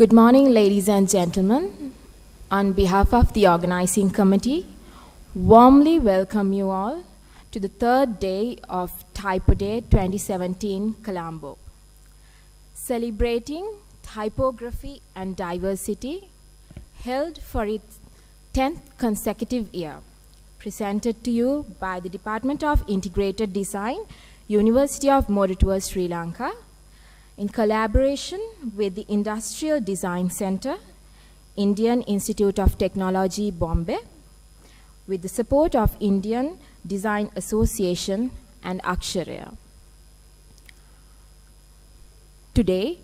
Good morning, ladies and gentlemen. On behalf of the organizing committee, warmly welcome you all to the third day of Typo Day 2017, Colombo. Celebrating typography and diversity, held for its 10th consecutive year, presented to you by the Department of Integrated Design, University of Moratuwa, Sri Lanka, in collaboration with the Industrial Design Center, Indian Institute of Technology, Bombay, with the support of Indian Design Association and Akshara. Today,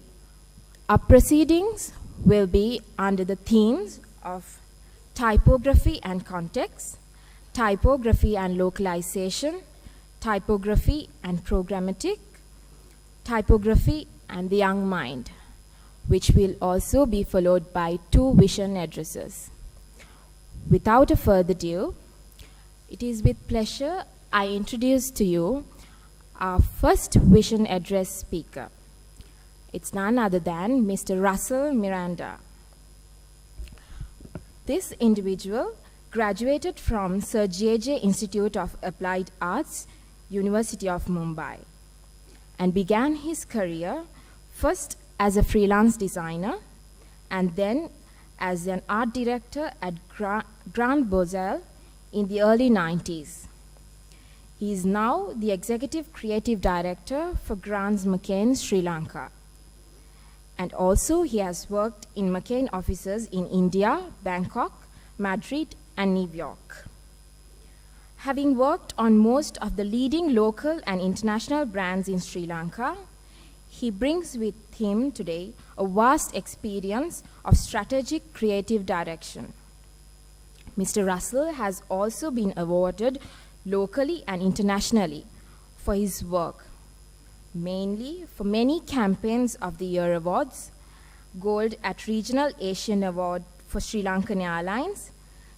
our proceedings will be under the themes of typography and context, typography and localization, typography and programmatic, typography and the young mind, which will also be followed by 2 vision addresses. Without a further ado, it is with pleasure I introduce to you our first vision address speaker. It's none other than Mr. Russell Miranda. This individual graduated from Sir J.J. Institute of Applied Arts, University of Mumbai, and began his career first as a freelance designer and then as an art director at Grand Beaux-Arts in the early 90s. He is now the executive creative director for Grants McCain, Sri Lanka. And also he has worked in McCain offices in India, Bangkok, Madrid, and New York. Having worked on most of the leading local and international brands in Sri Lanka, he brings with him today a vast experience of strategic creative direction. Mr. Russell has also been awarded locally and internationally for his work, mainly for many campaigns of the Year Awards, gold at Regional Asian Award for Sri Lankan Airlines,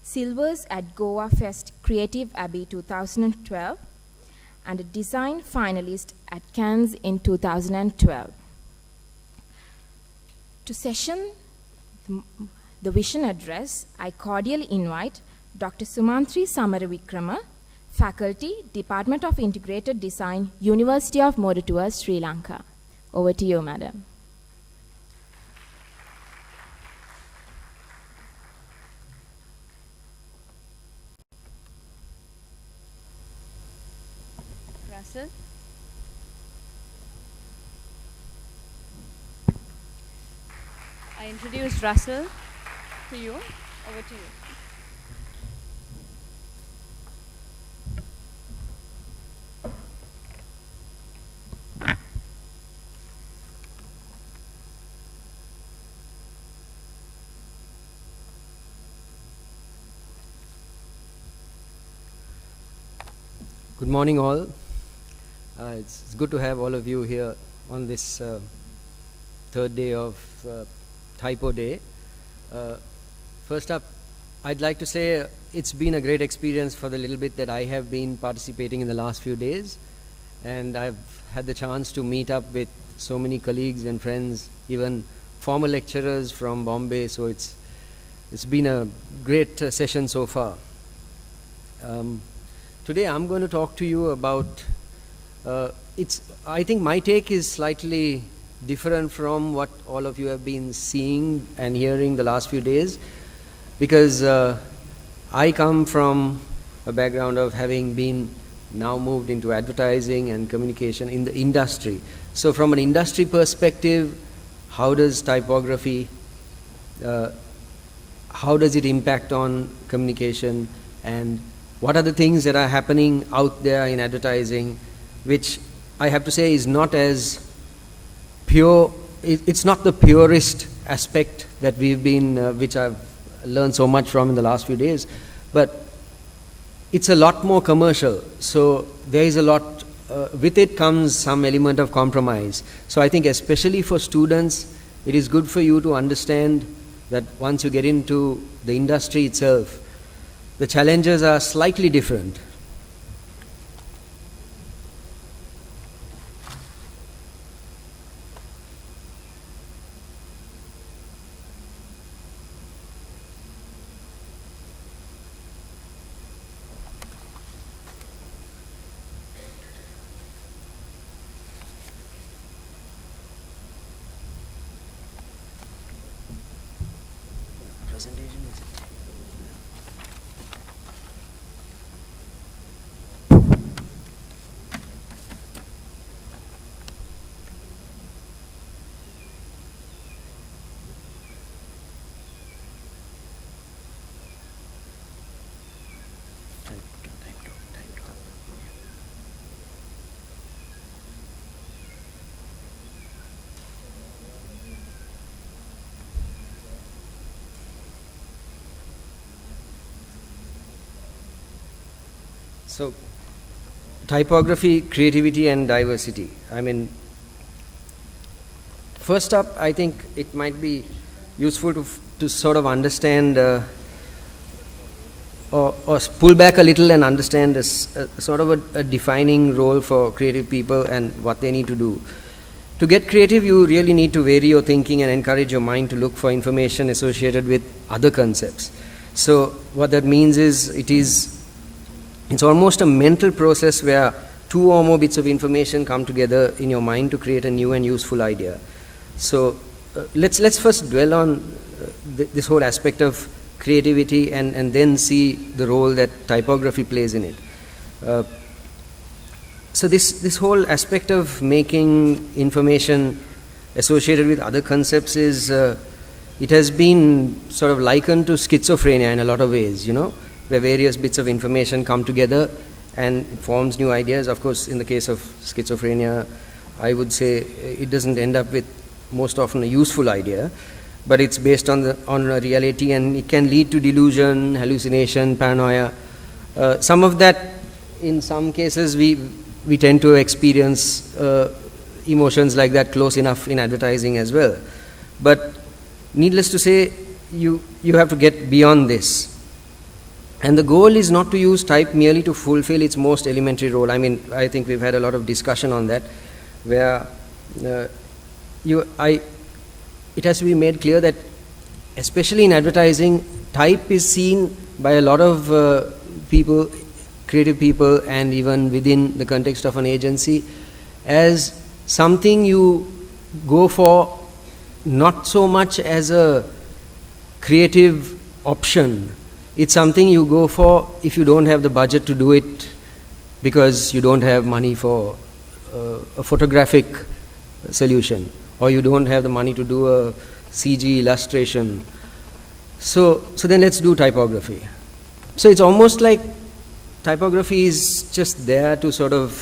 silvers at Goa Fest Creative Abbey 2012, and a design finalist at Cannes in 2012. To session the vision address, I cordially invite Dr. Sumantri Samaravikrama, Faculty, Department of Integrated Design, University of Moratuwa, Sri Lanka. Over to you, madam. Russell. I introduce Russell to you. Over to you. Good morning, all. It's good to have all of you here on this third day of Typo Day. First up, I'd like to say it's been a great experience for the little bit that I have been participating in the last few days, and I've had the chance to meet up with so many colleagues and friends, even former lecturers from Bombay, so it's been a great session so far. Today I'm going to talk to you about I think my take is slightly different from what all of you have been seeing and hearing the last few days, because I come from a background of having been now moved into advertising and communication in the industry. So from an industry perspective, how does typography, how does it impact on communication, and what are the things that are happening out there in advertising, which I have to say is not as pure, it's not the purest aspect that we've been, which I've learned so much from in the last few days, but it's a lot more commercial. So there is a lot, with it comes some element of compromise. So I think especially for students, it is good for you to understand that once you get into the industry itself, the challenges are slightly different. presentation is it? So, typography, creativity, and diversity. I mean, first up, I think it might be useful to sort of understand or pull back a little and understand this sort of a defining role for creative people and what they need to do. To get creative, you really need to vary your thinking and encourage your mind to look for information associated with other concepts. So, what that means is it's almost a mental process where two or more bits of information come together in your mind to create a new and useful idea. So let's first dwell on this whole aspect of creativity and then see the role that typography plays in it. So this whole aspect of making information associated with other concepts is it has been sort of likened to schizophrenia in a lot of ways, where various bits of information come together and it forms new ideas. Of course, in the case of schizophrenia, I would say it doesn't end up with most often a useful idea, but it's based on a reality, and it can lead to delusion, hallucination, paranoia. Some of that, in some cases, we tend to experience emotions like that close enough in advertising as well. But needless to say, you have to get beyond this. And the goal is not to use type merely to fulfill its most elementary role. I mean, I think we've had a lot of discussion on that, where it has to be made clear that, especially in advertising, type is seen by a lot of people, creative people, and even within the context of an agency, as something you go for not so much as a creative option. It's something you go for if you don't have the budget to do it because you don't have money for a photographic solution, or you don't have the money to do a CG illustration. So then let's do typography. So it's almost like typography is just there to sort of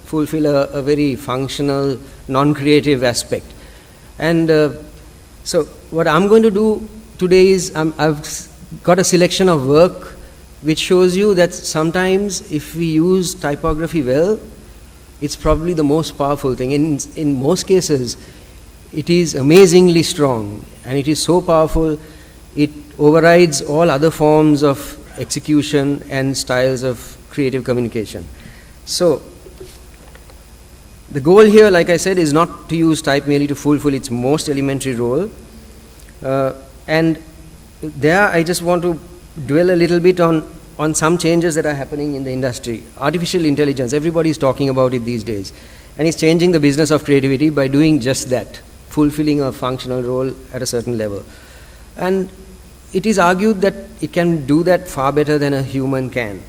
fulfill a very functional, non-creative aspect. And so what I'm going to do today is I've got a selection of work which shows you that sometimes if we use typography well, it's probably the most powerful thing. In most cases, it is amazingly strong, and it is so powerful, it overrides all other forms of execution and styles of creative communication. So the goal here, like I said, is not to use type merely to fulfill its most elementary role. And there I just want to dwell a little bit on some changes that are happening in the industry. Artificial intelligence, everybody is talking about it these days, and it's changing the business of creativity by doing just that, fulfilling a functional role at a certain level. And it is argued that it can do that far better than a human can.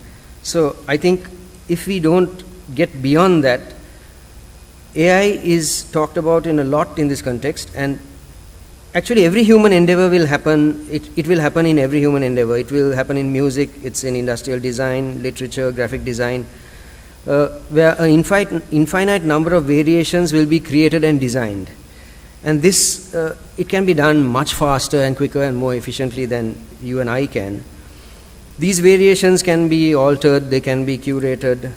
So I think if we don't get beyond that, AI is talked about in a lot in this context, and actually every human endeavor will happen, it will happen in every human endeavor. It will happen in music, it's in industrial design, literature, graphic design, where an infinite number of variations will be created and designed. And this, it can be done much faster and quicker and more efficiently than you and I can. These variations can be altered, they can be curated,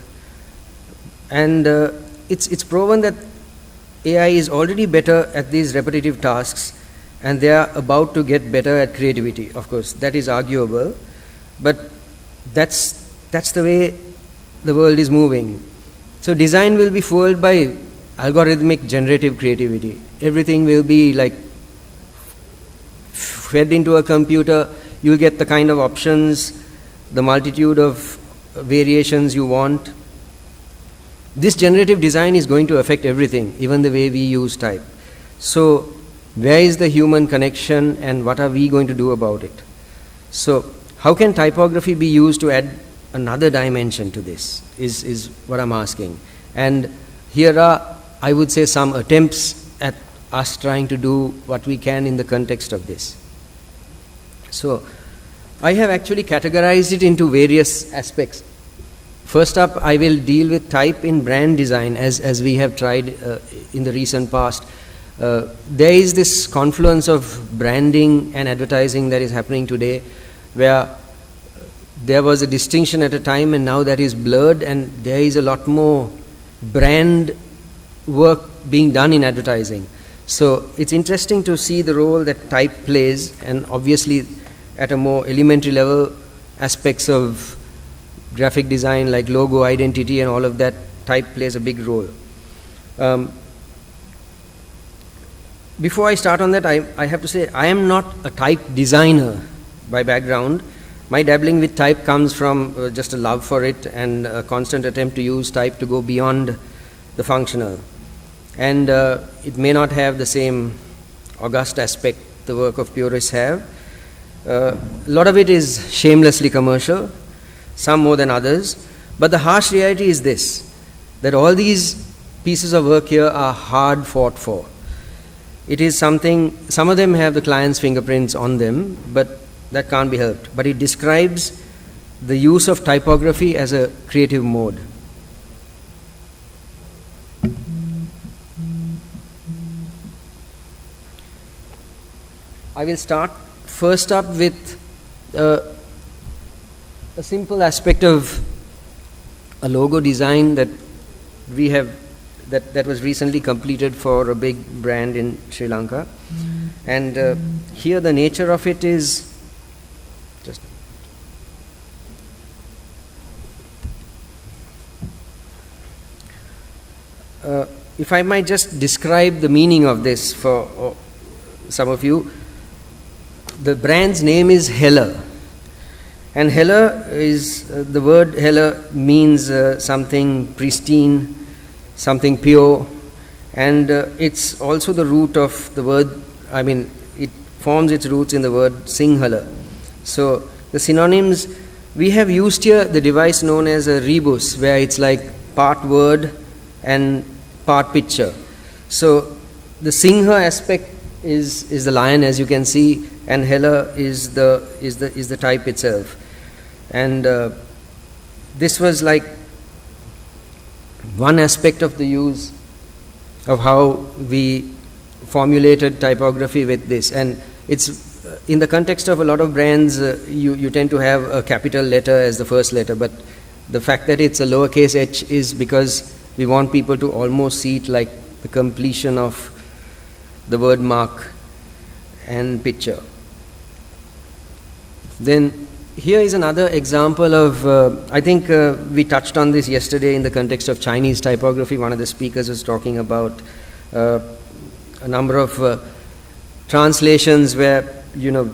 and it's proven that AI is already better at these repetitive tasks, and they are about to get better at creativity. Of course, that is arguable, but that's the way the world is moving. So design will be fueled by algorithmic generative creativity. Everything will be like fed into a computer. You'll get the kind of options, the multitude of variations you want. This generative design is going to affect everything, even the way we use type. So where is the human connection and what are we going to do about it? So how can typography be used to add another dimension to this is what I'm asking. And here are, I would say, some attempts at us trying to do what we can in the context of this. So I have actually categorized it into various aspects. First up, I will deal with type in brand design as we have tried in the recent past. There is this confluence of branding and advertising that is happening today, where there was a distinction at a time and now that is blurred, and there is a lot more brand work being done in advertising. So it's interesting to see the role that type plays, and obviously at a more elementary level, aspects of graphic design like logo, identity and all of that, type plays a big role. Before I start on that, I have to say I am not a type designer by background. My dabbling with type comes from just a love for it and a constant attempt to use type to go beyond the functional. And it may not have the same august aspect the work of purists have. A lot of it is shamelessly commercial, some more than others. But the harsh reality is this, that all these pieces of work here are hard fought for. It is something, some of them have the client's fingerprints on them, but that can't be helped. But it describes the use of typography as a creative mode. I will start first up with a simple aspect of a logo design that we have that was recently completed for a big brand in Sri Lanka. And here the nature of it is just if I might just describe the meaning of this for some of you. The brand's name is Helle, and Helle is the word Helle means something pristine, something pure, and it's also the root of the word, I mean, it forms its roots in the word Sinhala. So the synonyms, we have used here the device known as a rebus, where it's like part word and part picture. So the Singha aspect is the lion, as you can see, and Helle is the type itself. And this was like one aspect of the use of how we formulated typography with this. And it's in the context of a lot of brands, you tend to have a capital letter as the first letter, but the fact that it's a lowercase h is because we want people to almost see it like the completion of the word mark and picture. Then here is another example of, I think we touched on this yesterday in the context of Chinese typography. One of the speakers was talking about a number of translations where, you know,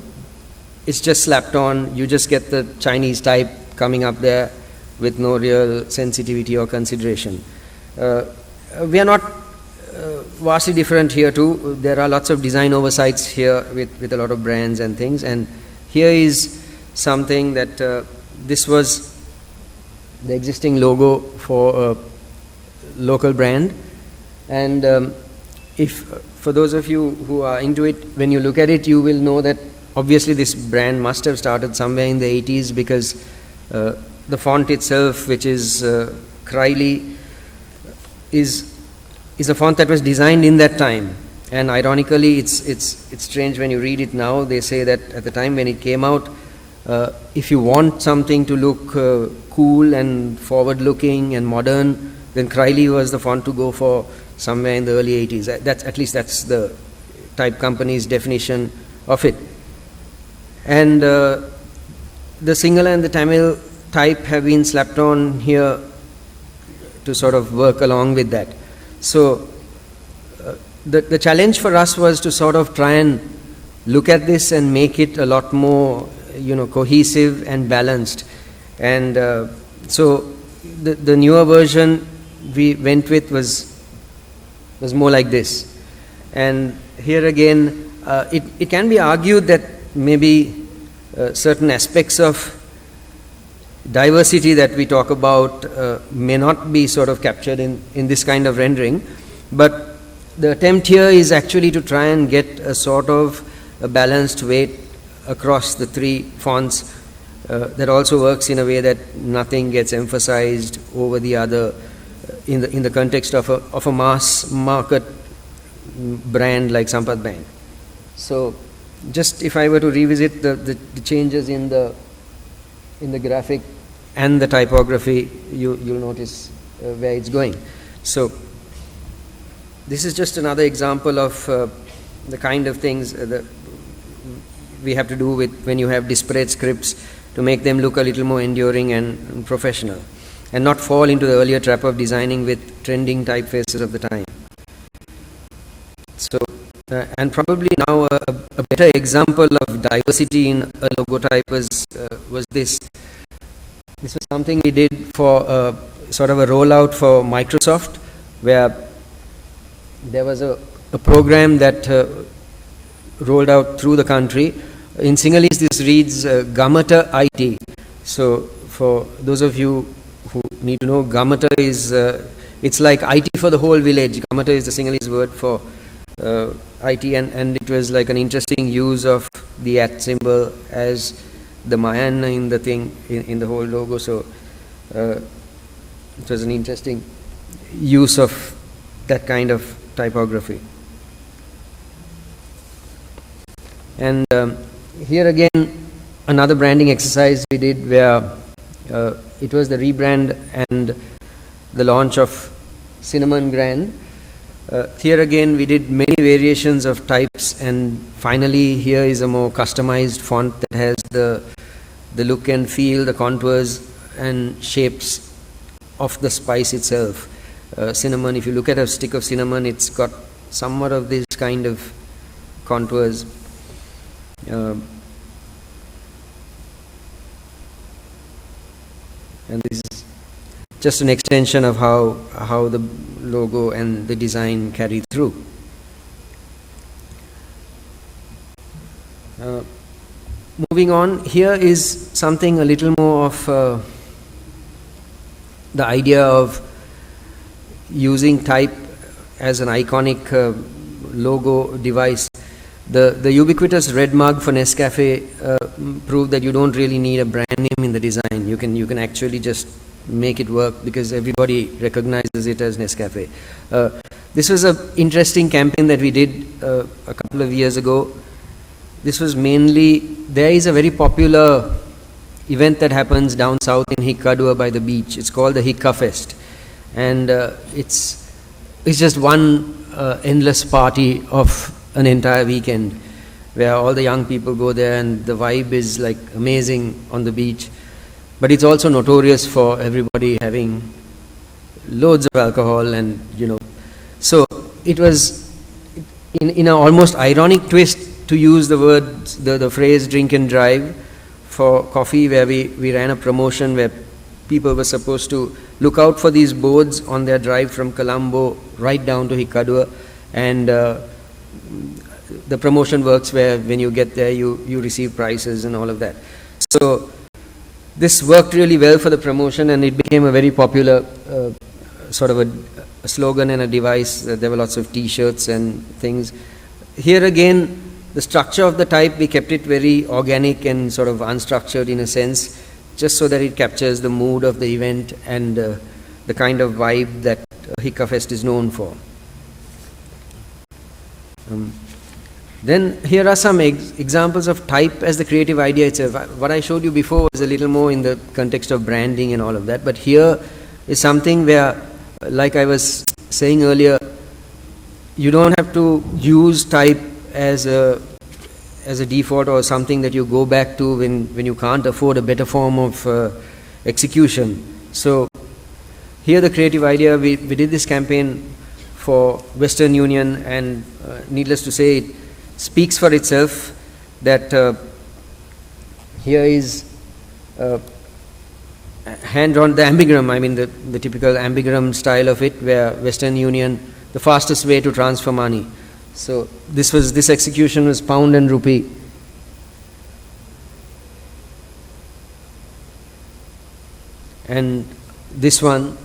it's just slapped on, you just get the Chinese type coming up there with no real sensitivity or consideration. We are not vastly different here too. There are lots of design oversights here with a lot of brands and things, and here is something that this was the existing logo for a local brand. And if for those of you who are into it, when you look at it, you will know that obviously this brand must have started somewhere in the 80s, because the font itself, which is Criley, is a font that was designed in that time. And ironically, it's strange when you read it now. They say that at the time when it came out, if you want something to look cool and forward-looking and modern, then Criley was the font to go for somewhere in the early 80s. At least that's the type company's definition of it. And the Sinhala and the Tamil type have been slapped on here to sort of work along with that. So the challenge for us was to sort of try and look at this and make it a lot more, you know, cohesive and balanced. And so the newer version we went with was more like this. And here again, it can be argued that maybe certain aspects of diversity that we talk about may not be sort of captured in this kind of rendering, but the attempt here is actually to try and get a sort of a balanced weight across the three fonts that also works in a way that nothing gets emphasized over the other in the context of a mass market brand like Sampath Bank. So just if I were to revisit the changes in the graphic and the typography, you'll notice where it's going. So this is just another example of the kind of things that we have to do with when you have disparate scripts to make them look a little more enduring and professional, and not fall into the earlier trap of designing with trending typefaces of the time. So, and probably now a better example of diversity in a logotype was this. This was something we did for sort of a rollout for Microsoft, where there was a program that rolled out through the country. In Sinhalese, this reads Gamata IT. So for those of you who need to know, Gamata is, it's like IT for the whole village. Gamata is the Sinhalese word for IT, and it was like an interesting use of the @ symbol as the Mayan in the thing, in the whole logo. So it was an interesting use of that kind of typography. And here again, another branding exercise we did where it was the rebrand and the launch of Cinnamon Grand. Here again, we did many variations of types, and finally here is a more customized font that has the look and feel, the contours and shapes of the spice itself. Cinnamon, if you look at a stick of cinnamon, it's got somewhat of this kind of contours. And this is just an extension of how the logo and the design carry through. Moving on, here is something a little more of the idea of using type as an iconic logo device. The ubiquitous red mug for Nescafe proved that you don't really need a brand name in the design. You can actually just make it work because everybody recognizes it as Nescafe. This was an interesting campaign that we did a couple of years ago. This was mainly, there is a very popular event that happens down south in Hikkadua by the beach. It's called the Hikka Fest, and it's just one endless party of an entire weekend where all the young people go there, and the vibe is like amazing on the beach. But it's also notorious for everybody having loads of alcohol, and so it was in an almost ironic twist to use the words, the phrase drink and drive for coffee, where we ran a promotion where people were supposed to look out for these boards on their drive from Colombo right down to Hikkadua, and the promotion works where when you get there you receive prizes and all of that. So this worked really well for the promotion, and it became a very popular sort of a slogan and a device. There were lots of t-shirts and things. Here again, the structure of the type, we kept it very organic and sort of unstructured in a sense, just so that it captures the mood of the event and the kind of vibe that Hikka Fest is known for. Then here are some examples of type as the creative idea itself. What I showed you before was a little more in the context of branding and all of that, but here is something where, like I was saying earlier, you don't have to use type as a default or something that you go back to when you can't afford a better form of execution. So here the creative idea, we did this campaign for Western Union, and needless to say, it speaks for itself that here is hand-drawn, the ambigram, I mean the typical ambigram style of it, where Western Union, the fastest way to transfer money. So this execution was pound and rupee. And this one,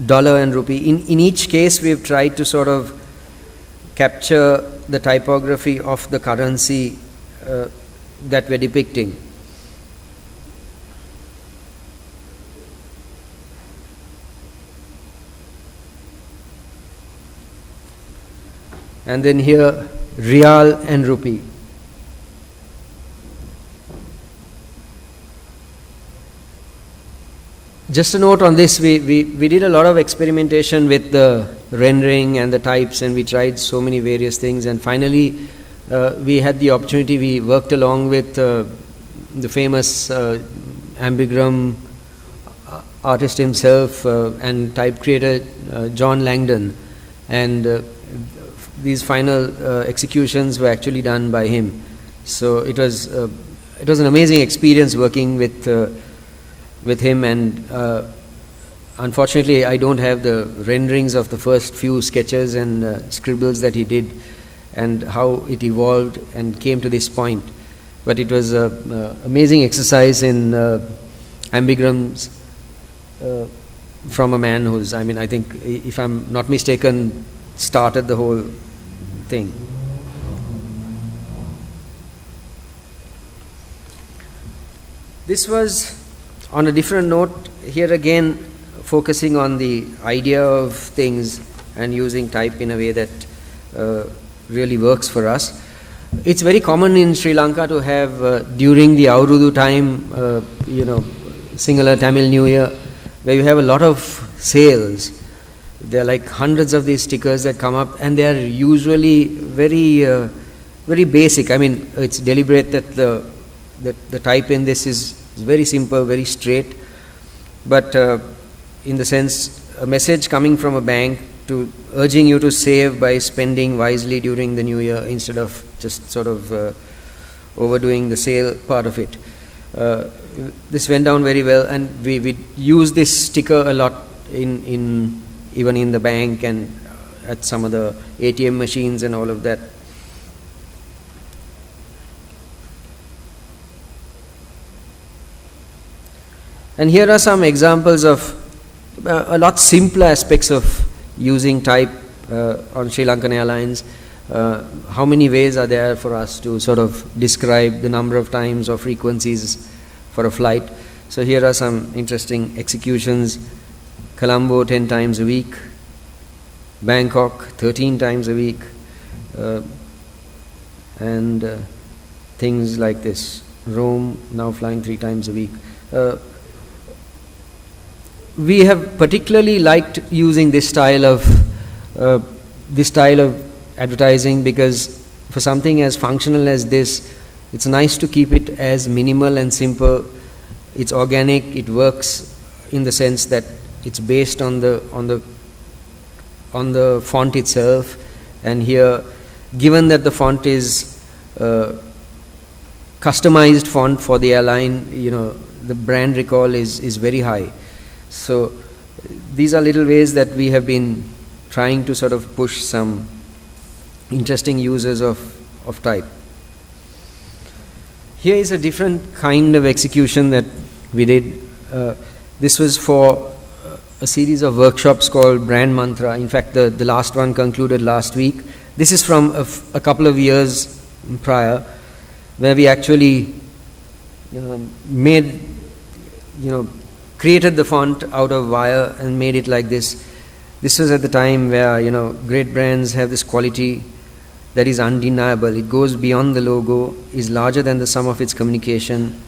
dollar and rupee. In each case, we have tried to sort of capture the typography of the currency that we're depicting. And then here, real and rupee. Just a note on this, we did a lot of experimentation with the rendering and the types, and we tried so many various things, and finally we had the opportunity, we worked along with the famous ambigram artist himself and type creator John Langdon, and these final executions were actually done by him. So it was an amazing experience working with him, and unfortunately I don't have the renderings of the first few sketches and scribbles that he did and how it evolved and came to this point. But it was an amazing exercise in ambigrams from a man who's, I think, if I'm not mistaken, started the whole thing. This was on a different note, here again focusing on the idea of things and using type in a way that really works for us. It's very common in Sri Lanka to have during the Aurudu time, Sinhala Tamil New Year, where you have a lot of sales. There are like hundreds of these stickers that come up, and they are usually very basic. It's deliberate that the type in this is very simple, very straight, but in the sense, a message coming from a bank to urging you to save by spending wisely during the new year instead of just sort of overdoing the sale part of it. This went down very well, and we use this sticker a lot in even in the bank and at some of the ATM machines and all of that. And here are some examples of a lot simpler aspects of using type on Sri Lankan Airlines. How many ways are there for us to sort of describe the number of times or frequencies for a flight? So here are some interesting executions. Colombo 10 times a week, Bangkok 13 times a week, and things like this. Rome now flying 3 times a week. We have particularly liked using this style of advertising because for something as functional as this, it's nice to keep it as minimal and simple. It's organic. It works in the sense that it's based on the font itself. And here, given that the font is customized font for the airline, the brand recall is very high. So these are little ways that we have been trying to sort of push some interesting uses of type. Here is a different kind of execution that we did. This was for a series of workshops called Brand Mantra. In fact, the last one concluded last week. This is from a couple of years prior, where we actually created the font out of wire and made it like this. This was at the time where great brands have this quality that is undeniable. It goes beyond the logo, is larger than the sum of its communication,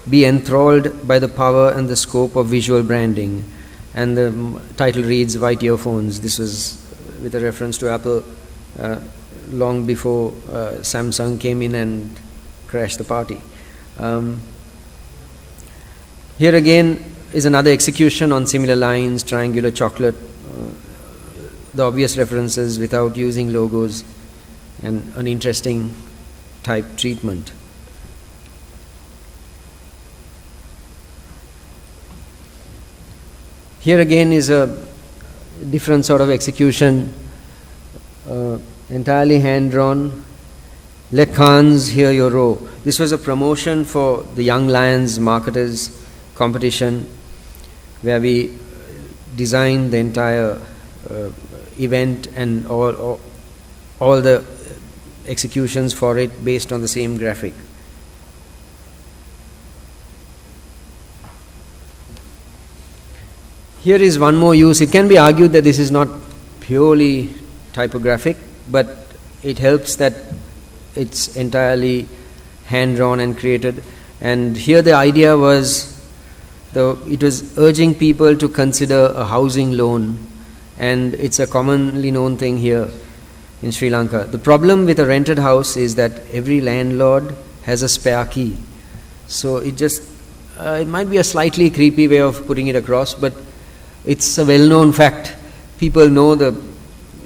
be enthralled by the power and the scope of visual branding. And the title reads White Earphones. This was with a reference to Apple long before Samsung came in and crashed the party. Here again is another execution on similar lines, triangular chocolate, the obvious references without using logos, and an interesting type treatment. Here again is a different sort of execution entirely hand-drawn. Let Khans hear your roar. This was a promotion for the Young Lions marketers competition, where we designed the entire event and all the executions for it based on the same graphic. Here is one more use. It can be argued that this is not purely typographic, but it helps that it's entirely hand-drawn and created. And here the idea was, it was urging people to consider a housing loan, and it's a commonly known thing here in Sri Lanka. The problem with a rented house is that every landlord has a spare key. So it might be a slightly creepy way of putting it across, but it's a well-known fact. People know the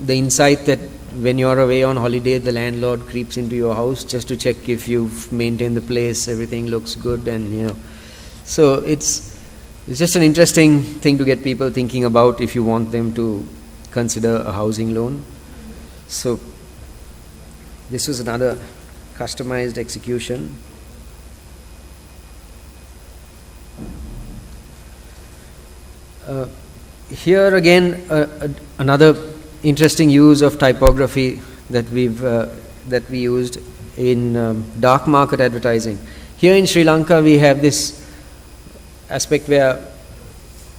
insight that when you're away on holiday, the landlord creeps into your house just to check if you've maintained the place, everything looks good, and So it's just an interesting thing to get people thinking about if you want them to consider a housing loan. So this was another customized execution. Here again, another interesting use of typography that we used in dark market advertising. Here in Sri Lanka, we have this aspect where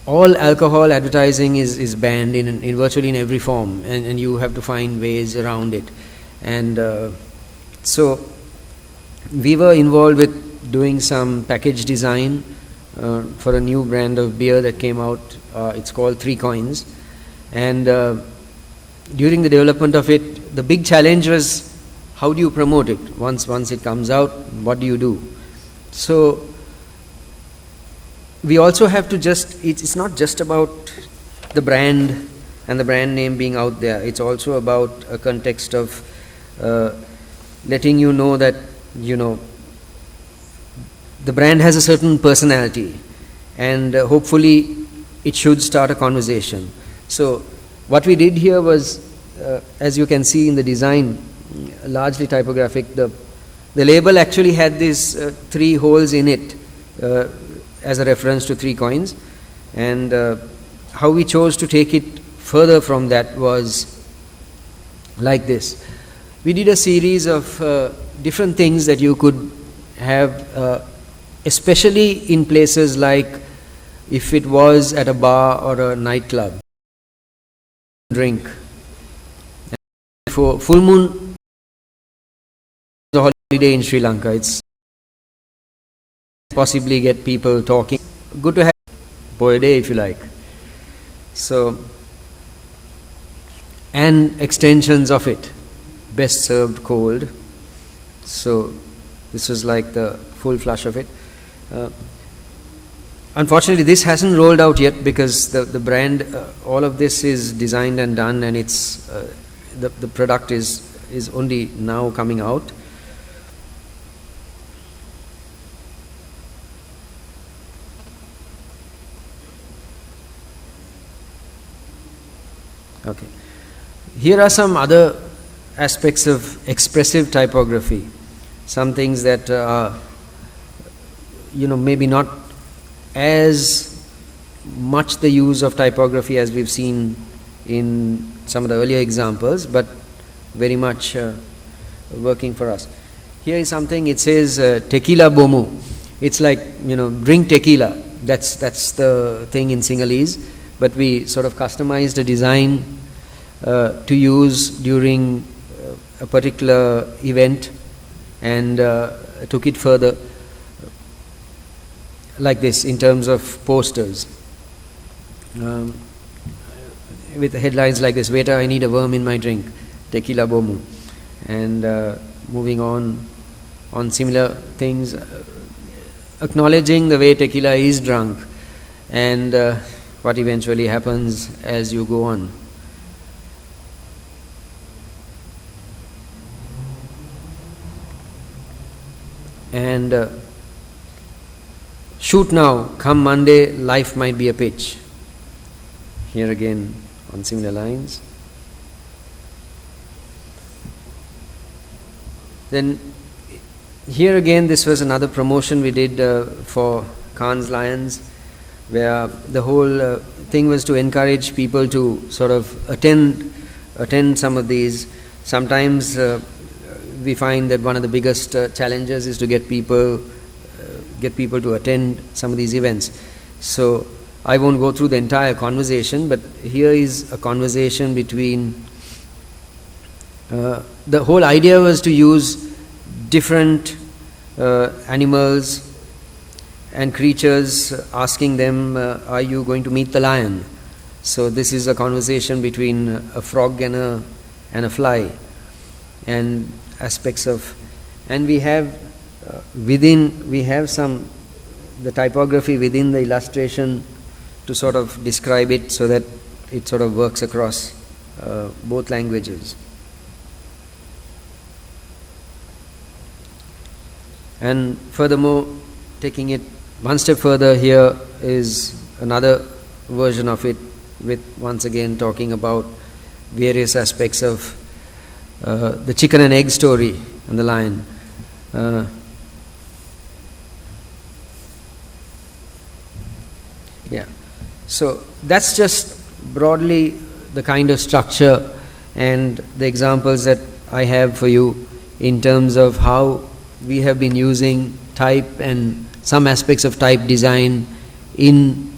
all alcohol advertising is banned in virtually in every form, and you have to find ways around it. And so we were involved with doing some package design for a new brand of beer that came out. It's called 3 Coins, and during the development of it, the big challenge was, how do you promote it? Once it comes out, what do you do? So we also have to it's not just about the brand and the brand name being out there. It's also about a context of letting you know that the brand has a certain personality, and hopefully it should start a conversation. So what we did here was, as you can see in the design, largely typographic. The label actually had these 3 holes in it as a reference to 3 coins, and how we chose to take it further from that was like this. We did a series of different things that you could have, especially in places like if it was at a bar or a nightclub, drink. For full moon, a holiday in Sri Lanka, it's possibly get people talking. Good to have a day if you like. So, and extensions of it, best served cold. So this was like the full flush of it. Unfortunately, this hasn't rolled out yet because the brand, all of this is designed and done, and it's the product is only now coming out. Okay. Here are some other aspects of expressive typography. Some things that are, maybe not as much the use of typography as we've seen in some of the earlier examples, but very much working for us. Here is something, it says tequila bomu. It's like, drink tequila. That's the thing in Sinhalese, but we sort of customized a design to use during a particular event, and took it further like this in terms of posters, with headlines like this: "Waiter, I need a worm in my drink, tequila bomu." And moving on similar things, acknowledging the way tequila is drunk and what eventually happens as you go on. And shoot now, come Monday, life might be a pitch. Here again on similar lines. Then here again, this was another promotion we did for Khan's Lions, where the whole thing was to encourage people to sort of attend some of these. Sometimes we find that one of the biggest challenges is to get people to attend some of these events. So I won't go through the entire conversation, but here is a conversation between the whole idea was to use different animals and creatures, asking them, are you going to meet the lion? So this is a conversation between a frog and a fly, and aspects of, and we have the typography within the illustration to sort of describe it, so that it sort of works across both languages. And furthermore, taking it one step further, here is another version of it, with once again talking about various aspects of the chicken and egg story and the lion. Yeah. So that's just broadly the kind of structure and the examples that I have for you in terms of how we have been using type and some aspects of type design in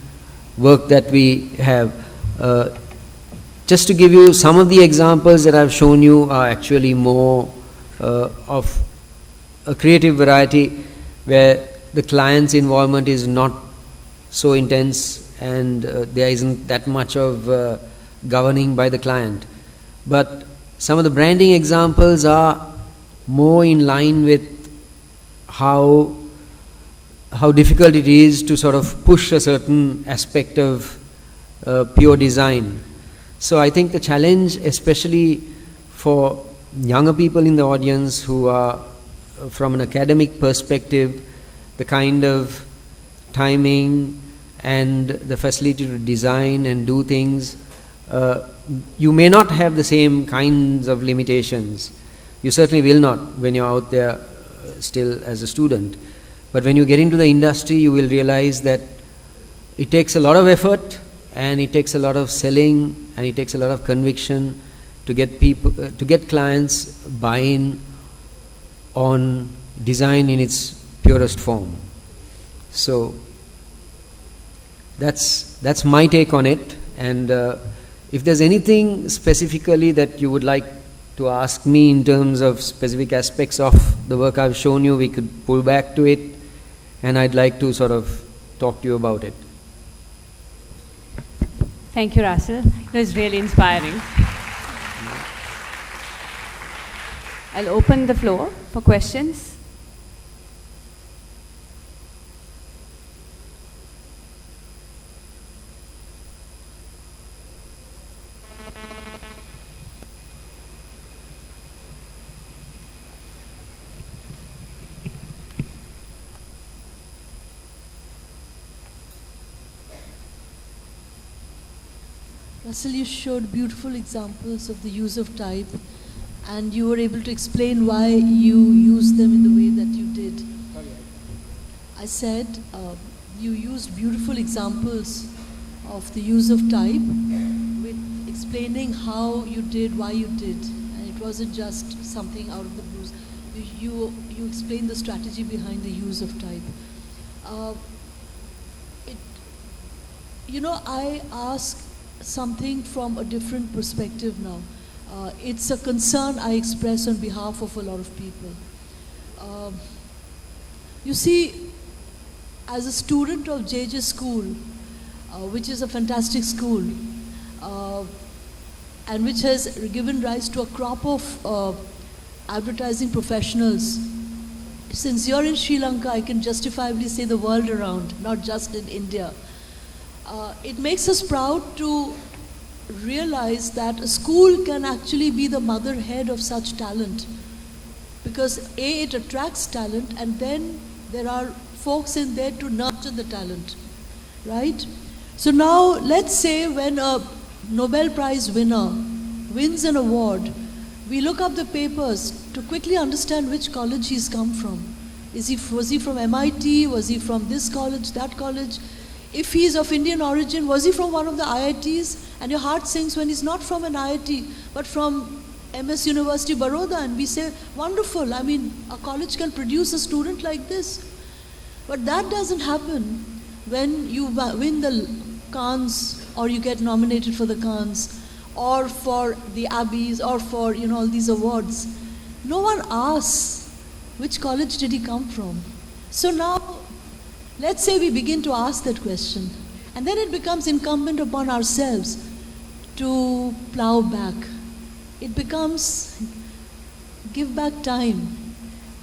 work that we have. Just to give you some of the examples that I've shown you are actually more of a creative variety, where the client's involvement is not so intense and there isn't that much of governing by the client. But some of the branding examples are more in line with how difficult it is to sort of push a certain aspect of pure design. So I think the challenge, especially for younger people in the audience who are from an academic perspective, the kind of timing and the facility to design and do things, you may not have the same kinds of limitations. You certainly will not when you're out there still as a student. But when you get into the industry, you will realize that it takes a lot of effort, and it takes a lot of selling, and it takes a lot of conviction to get people, to get clients buy-in on design in its purest form. So that's my take on it. And if there's anything specifically that you would like to ask me in terms of specific aspects of the work I've shown you, we could pull back to it, and I'd like to sort of talk to you about it. Thank you, Russell. It was really inspiring. I'll open the floor for questions. Russell, you showed beautiful examples of the use of type, and you were able to explain why you used them in the way that you did. I said you used beautiful examples of the use of type with explaining how you did, why you did, and it wasn't just something out of the blue. You explained the strategy behind the use of type. I ask something from a different perspective now. It's a concern I express on behalf of a lot of people. You see, as a student of JJ School, which is a fantastic school, and which has given rise to a crop of advertising professionals. Since you're in Sri Lanka, I can justifiably say the world around, not just in India. It makes us proud to realize that a school can actually be the motherhead of such talent, because A, it attracts talent, and then there are folks in there to nurture the talent, right? So now let's say when a Nobel Prize winner wins an award, we look up the papers to quickly understand which college he's come from. Was he from MIT? Was he from this college, that college? If he's of Indian origin, was he from one of the IITs? And your heart sinks when he's not from an IIT, but from MS University Baroda, and we say, wonderful, I mean, a college can produce a student like this. But that doesn't happen when you win the Cannes, or you get nominated for the Cannes, or for the Abbeys, or for all these awards. No one asks, which college did he come from? So now, let's say we begin to ask that question, and then it becomes incumbent upon ourselves to plow back. It becomes give back time.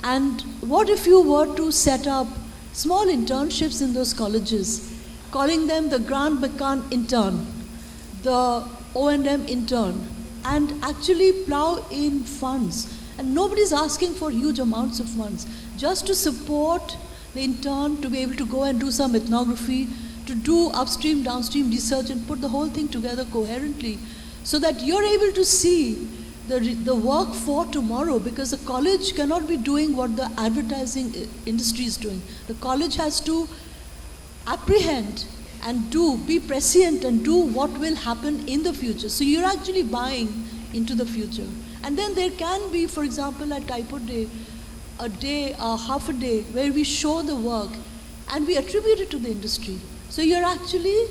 And what if you were to set up small internships in those colleges, calling them the Grand Bakan intern, the O&M intern, and actually plow in funds. And nobody's asking for huge amounts of funds, just to support the intern to be able to go and do some ethnography, to do upstream, downstream research, and put the whole thing together coherently, so that you're able to see the work for tomorrow, because the college cannot be doing what the advertising industry is doing. The college has to apprehend and be prescient and do what will happen in the future. So you're actually buying into the future. And then there can be, for example, at Typo Day, half a day, where we show the work and we attribute it to the industry. So you're actually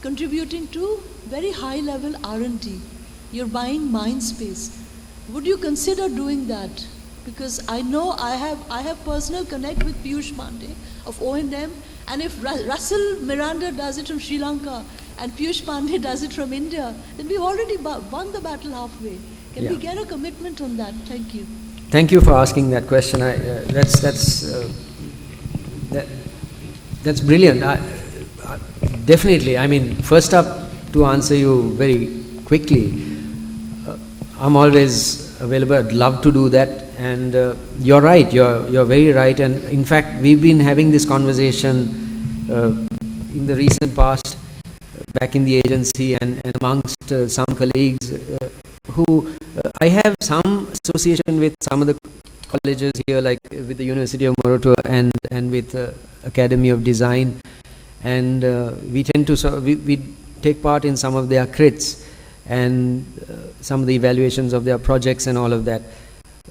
contributing to very high level R&D. You're buying mind space. Would you consider doing that? Because I know I have personal connect with Piyush Pandey of O&M, and if Russell Miranda does it from Sri Lanka and Piyush Pandey does it from India, then we've already won the battle halfway. Can we get a commitment on that? Thank you. Thank you for asking that question. That's brilliant. Definitely. I mean, first up, to answer you very quickly, I'm always available. I'd love to do that. And you're right. You're very right. And in fact, we've been having this conversation in the recent past, back in the agency, and amongst some colleagues who I have some association with some of the colleges here, like with the University of Moratuwa and with Academy of Design, and we tend to we take part in some of their crits and some of the evaluations of their projects and all of that.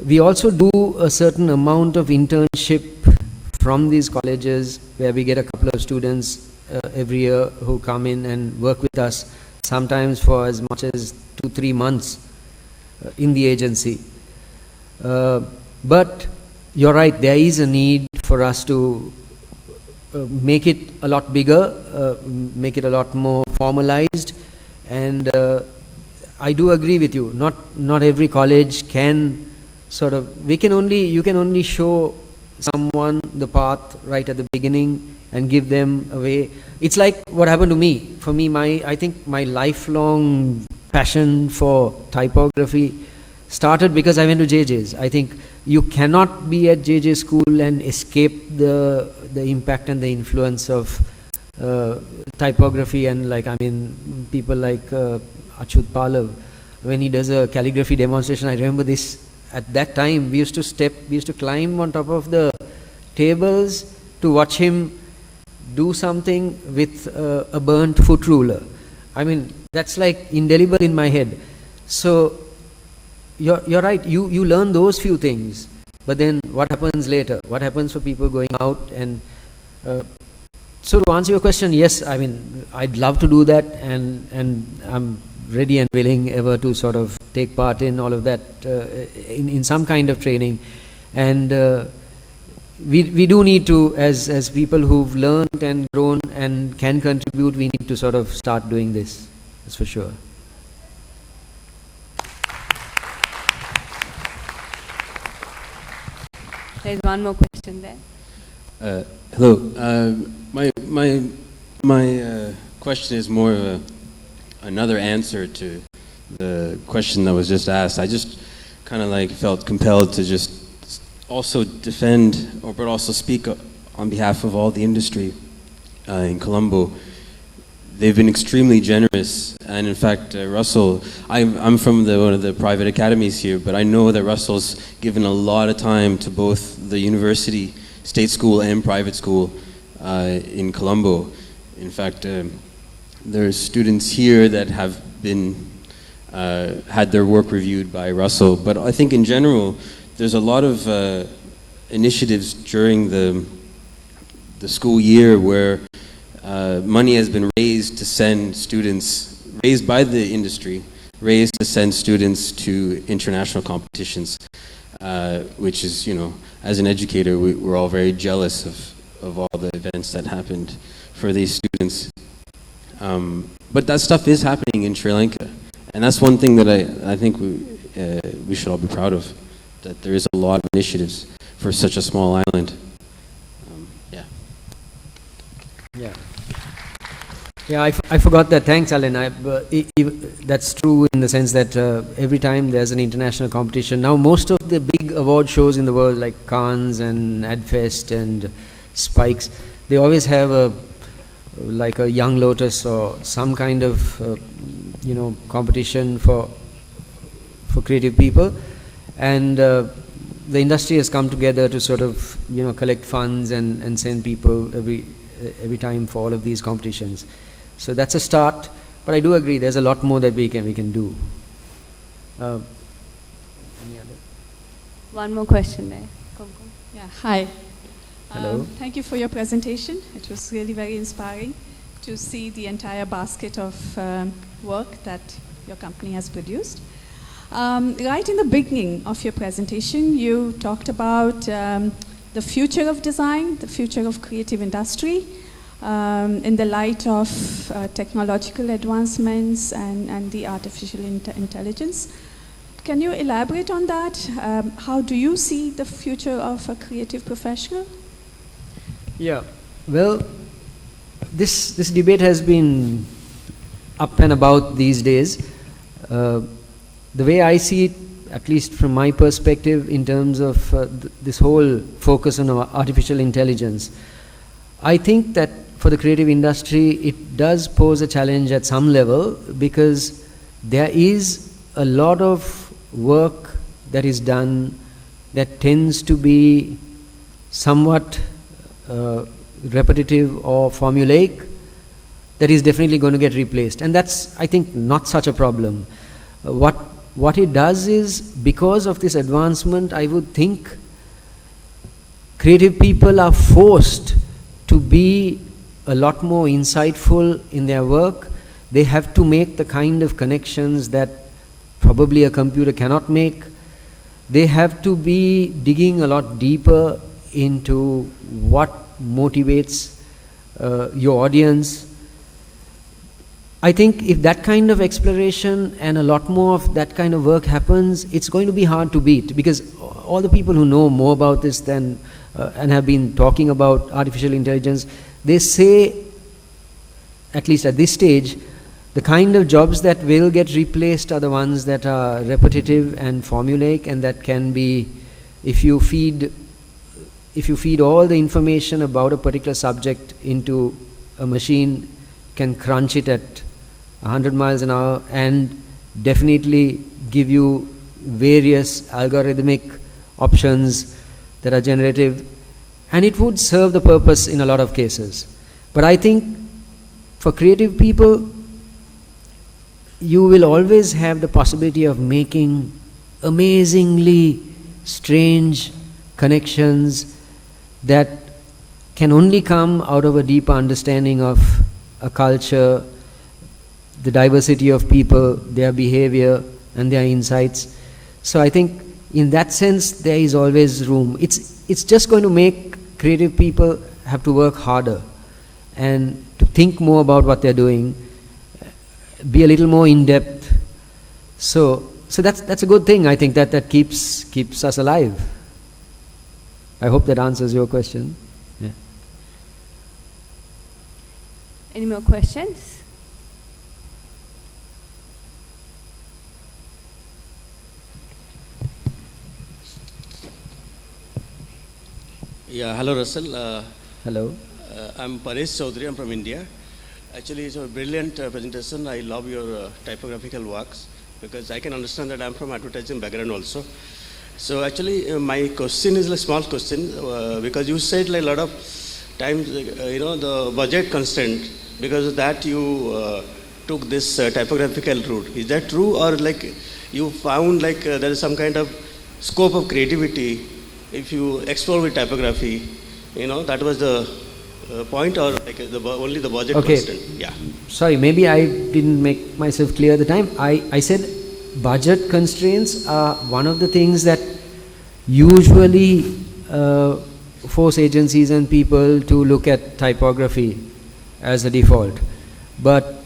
We also do a certain amount of internship from these colleges, where we get a couple of students every year who come in and work with us, sometimes for as much as 2-3 months in the agency. But you're right, there is a need for us to make it a lot bigger, make it a lot more formalized, and I do agree with you. Not every college can you can only show someone the path right at the beginning and give them a way. It's like what happened to me. For me, I think my lifelong passion for typography started because I went to JJ's. I think you cannot be at JJ school and escape the impact and the influence of typography, and people like Achut Palav, when he does a calligraphy demonstration. I remember this. At that time, we used to climb on top of the tables to watch him do something with a burnt foot ruler. I mean, that's like indelible in my head. So you're right. You learn those few things, but then what happens later? What happens for people going out? And so to answer your question, yes, I mean, I'd love to do that, and I'm ready and willing ever to sort of take part in all of that in some kind of training. And we do need to, as people who've learned and grown and can contribute, we need to sort of start doing this. That's for sure. There's one more question there. Hello. My question is more of another answer to the question that was just asked. I just kind of felt compelled to just also defend, but also speak on behalf of all the industry in Colombo. they've been extremely generous. And in fact, Russell, I'm from one of the private academies here, but I know that Russell's given a lot of time to both the university, state school and private school in Colombo. In fact, there's students here that have been had their work reviewed by Russell. But I think in general, there's a lot of initiatives during the school year where money has been raised to send students, raised by the industry, raised to send students to international competitions, which is, as an educator, we're all very jealous of all the events that happened for these students. But that stuff is happening in Sri Lanka. And that's one thing that I think we should all be proud of, that there is a lot of initiatives for such a small island. Yeah, I forgot that. Thanks, Alan. That's true in the sense that every time there's an international competition, now most of the big award shows in the world like Cannes and AdFest and Spikes, they always have like a Young Lotus or some kind of competition for creative people, and the industry has come together to sort of collect funds and send people every time for all of these competitions. So that's a start, but I do agree there's a lot more that we can do. Any other? One more question there. Yeah, hi. Hello. Thank you for your presentation. It was really very inspiring to see the entire basket of work that your company has produced. Right in the beginning of your presentation, you talked about the future of design, the future of creative industry, in the light of technological advancements and the artificial intelligence. Can you elaborate on that? How do you see the future of a creative professional? Yeah, well, this debate has been up and about these days. The way I see it, at least from my perspective, in terms of this whole focus on artificial intelligence, I think that for the creative industry, it does pose a challenge at some level, because there is a lot of work that is done that tends to be somewhat repetitive or formulaic, that is definitely going to get replaced. And that's, I think, not such a problem. What it does is, because of this advancement, I would think creative people are forced to be a lot more insightful in their work. They have to make the kind of connections that probably a computer cannot make. They have to be digging a lot deeper into what motivates your audience. I think if that kind of exploration and a lot more of that kind of work happens, it's going to be hard to beat, because all the people who know more about this than and have been talking about artificial intelligence, they say, at least at this stage, the kind of jobs that will get replaced are the ones that are repetitive and formulaic, and that can be, if you feed all the information about a particular subject into a machine, can crunch it at 100 miles an hour and definitely give you various algorithmic options that are generative, and it would serve the purpose in a lot of cases. But I think for creative people, you will always have the possibility of making amazingly strange connections that can only come out of a deeper understanding of a culture, the diversity of people, their behavior and their insights. So I think in that sense there is always room. It's just going to make creative people have to work harder and to think more about what they're doing, be a little more in depth. So that's a good thing. I think that keeps us alive. I hope that answers your question. Yeah. Any more questions? Yeah, hello Russell. Hello. I'm Paresh Chaudhary, I'm from India. Actually, it's a brilliant presentation. I love your typographical works because I can understand that I'm from advertising background also. So actually, my question is a small question because you said like a lot of times, the budget constraint. Because of that, you took this typographical route. Is that true, or like you found like there is some kind of scope of creativity if you explore with typography? That was the point, or like only the budget constraint? Yeah. Sorry, maybe I didn't make myself clear at the time. I said budget constraints are one of the things that usually force agencies and people to look at typography as a default. But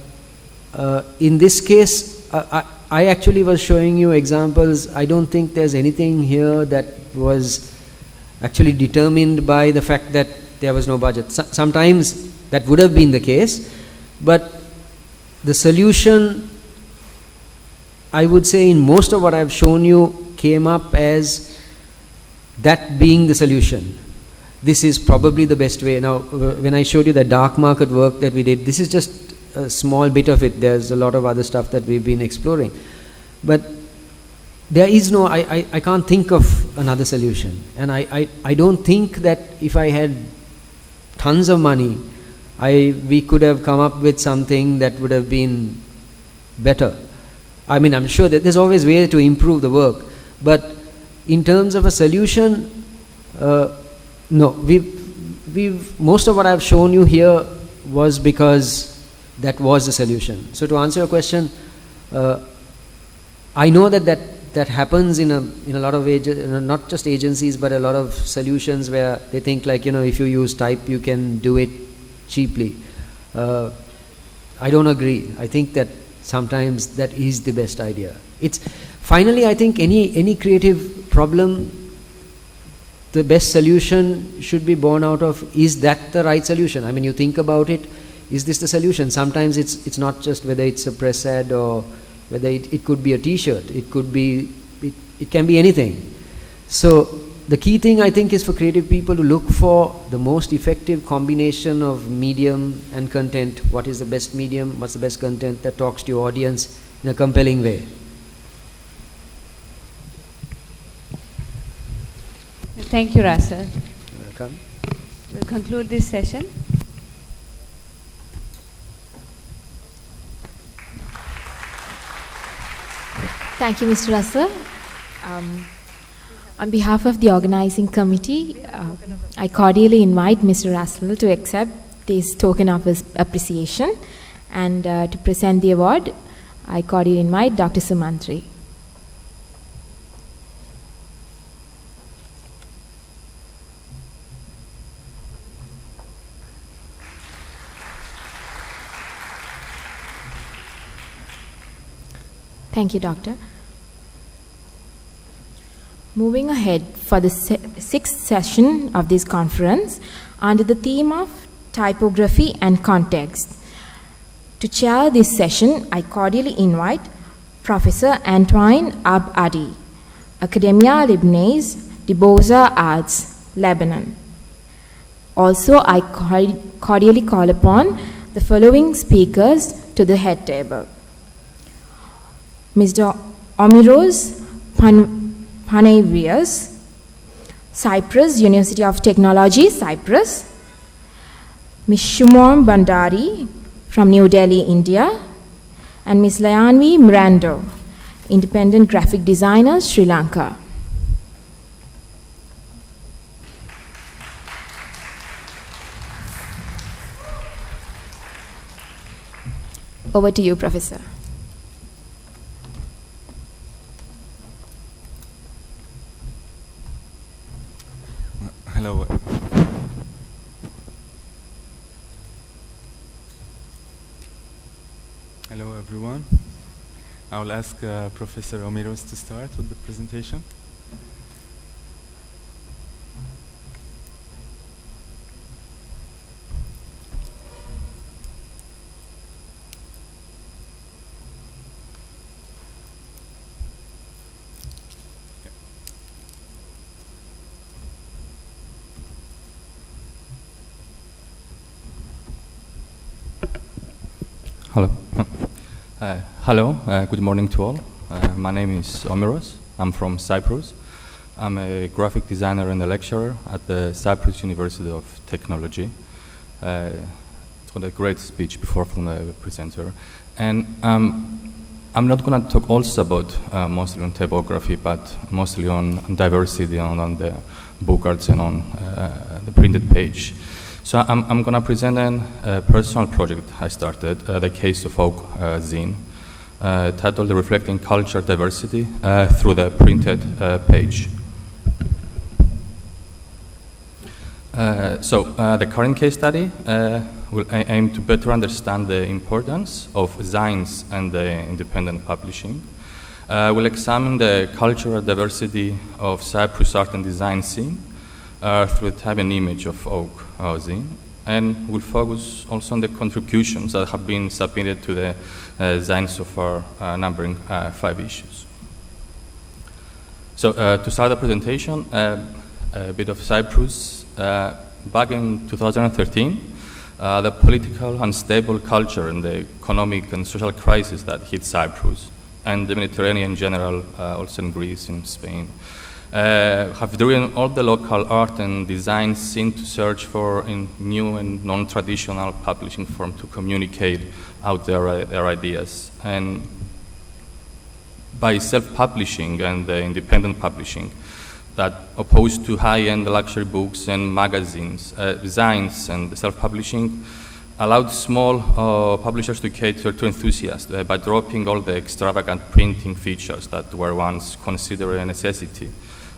in this case, I actually was showing you examples. I don't think there's anything here that was actually determined by the fact that there was no budget. Sometimes that would have been the case, but the solution, I would say, in most of what I've shown you came up as that being the solution. This is probably the best way. Now, when I showed you the dark market work that we did, this is just a small bit of it. There's a lot of other stuff that we've been exploring. But there is no, I can't think of another solution. And I don't think that if I had tons of money, we could have come up with something that would have been better. I mean, I'm sure that there's always ways to improve the work. But in terms of a solution, no, most of what I've shown you here was because that was the solution. So to answer your question, I know that happens in a lot of not just agencies, but a lot of solutions where they think like, if you use type, you can do it cheaply. I don't agree. I think that sometimes that is the best idea. Finally, I think any creative problem, the best solution should be born out of, is that the right solution? I mean, you think about it, is this the solution? Sometimes it's not just whether it's a press ad or whether it could be a t-shirt, it can be anything. So the key thing, I think, is for creative people to look for the most effective combination of medium and content. What is the best medium? What's the best content that talks to your audience in a compelling way? Thank you, Russell. You're welcome. We'll conclude this session. Thank you, Mr. Russell. On behalf of the organizing committee, I cordially invite Mr. Russell to accept this token of his appreciation, and to present the award, I cordially invite Dr. Sumantri. Thank you, Doctor. Moving ahead for the sixth session of this conference under the theme of typography and context. To chair this session, I cordially invite Professor Antoine Ab-Adi, Academia Libanaise de Beaux-Arts, Lebanon. Also, I cordially call upon the following speakers to the head table. Mr. Omiros Panavias, Cyprus, University of Technology, Cyprus. Ms. Shumon Bandari from New Delhi, India. And Ms. Layanvi Mirando, Independent Graphic Designer, Sri Lanka. Over to you, Professor. Hello. Hello, everyone. I will ask Professor Omiros to start with the presentation. Hello. Hello, good morning to all. My name is Omiros. I'm from Cyprus. I'm a graphic designer and a lecturer at the Cyprus University of Technology. It's got a great speech before from the presenter. And I'm not going to talk also about mostly on typography, but mostly on diversity, on the book arts and on the printed page. So I'm going to present a personal project I started, the Case of Oak zine, titled Reflecting Culture Diversity through the Printed Page. The current case study will aim to better understand the importance of zines and independent publishing. We'll examine the cultural diversity of Cyprus art and design scene through the type and image of Oak zine, and we'll focus also on the contributions that have been submitted to the zine so far, numbering 5 issues. So to start the presentation, a bit of Cyprus. Back in 2013, the political unstable culture and the economic and social crisis that hit Cyprus and the Mediterranean in general, also in Greece and Spain, have driven all the local art and design scene to search for a new and non-traditional publishing form to communicate out their ideas. And by self-publishing and independent publishing, that opposed to high-end luxury books and magazines, designs and self-publishing allowed small publishers to cater to enthusiasts by dropping all the extravagant printing features that were once considered a necessity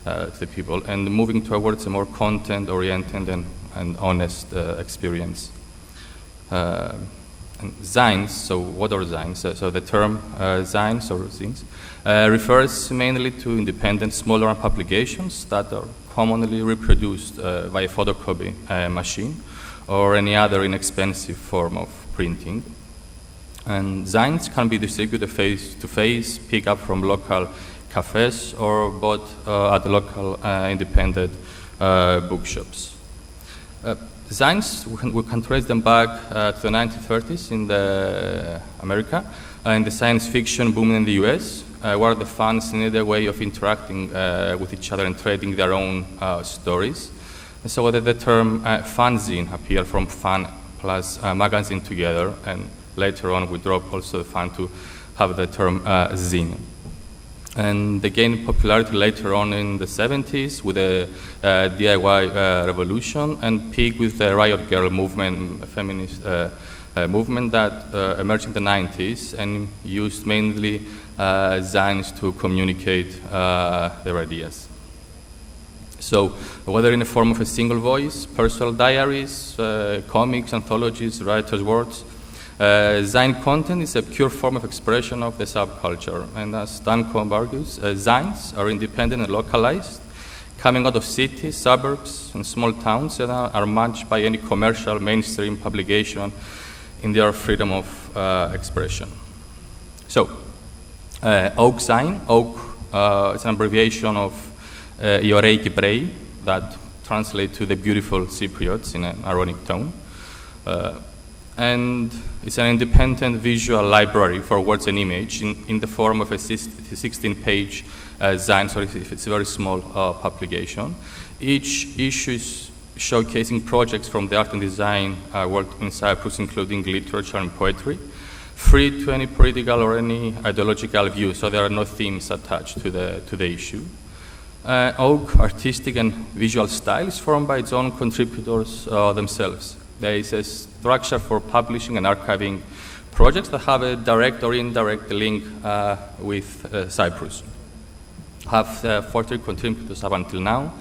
to the people, and moving towards a more content-oriented and honest experience. And zines, so what are zines? So the term zines or zines refers mainly to independent smaller publications that are commonly reproduced by a photocopy machine or any other inexpensive form of printing. And zines can be distributed face-to-face, pick up from local cafes or bought at local independent bookshops. Zines, we can trace them back to the 1930s in America, in the science fiction boom in the US, where the fans needed a way of interacting with each other and trading their own stories. And so the term fanzine appeared from fan plus magazine together, and later on we dropped also the fan to have the term zine. And they gained popularity later on in the 70s with the DIY revolution, and peaked with the Riot Girl movement, a feminist movement that emerged in the 90s and used mainly zines to communicate their ideas. So whether in the form of a single voice, personal diaries, comics, anthologies, writers' works, zine content is a pure form of expression of the subculture, and as Dan Combe argues, zines are independent and localized, coming out of cities, suburbs, and small towns that are matched by any commercial mainstream publication in their freedom of expression. So, Oak zine, Oak is an abbreviation of Iorei Kibrei, that translates to the beautiful Cypriots in an ironic tone. And it's an independent visual library for words and image in the form of a 16-page zine, so it's a very small publication. Each issue is showcasing projects from the art and design world in Cyprus, including literature and poetry, free to any political or any ideological view, so there are no themes attached to the issue. Oak artistic and visual style is formed by its own contributors themselves. There is a structure for publishing and archiving projects that have a direct or indirect link with Cyprus. Have 40 contributors up until now,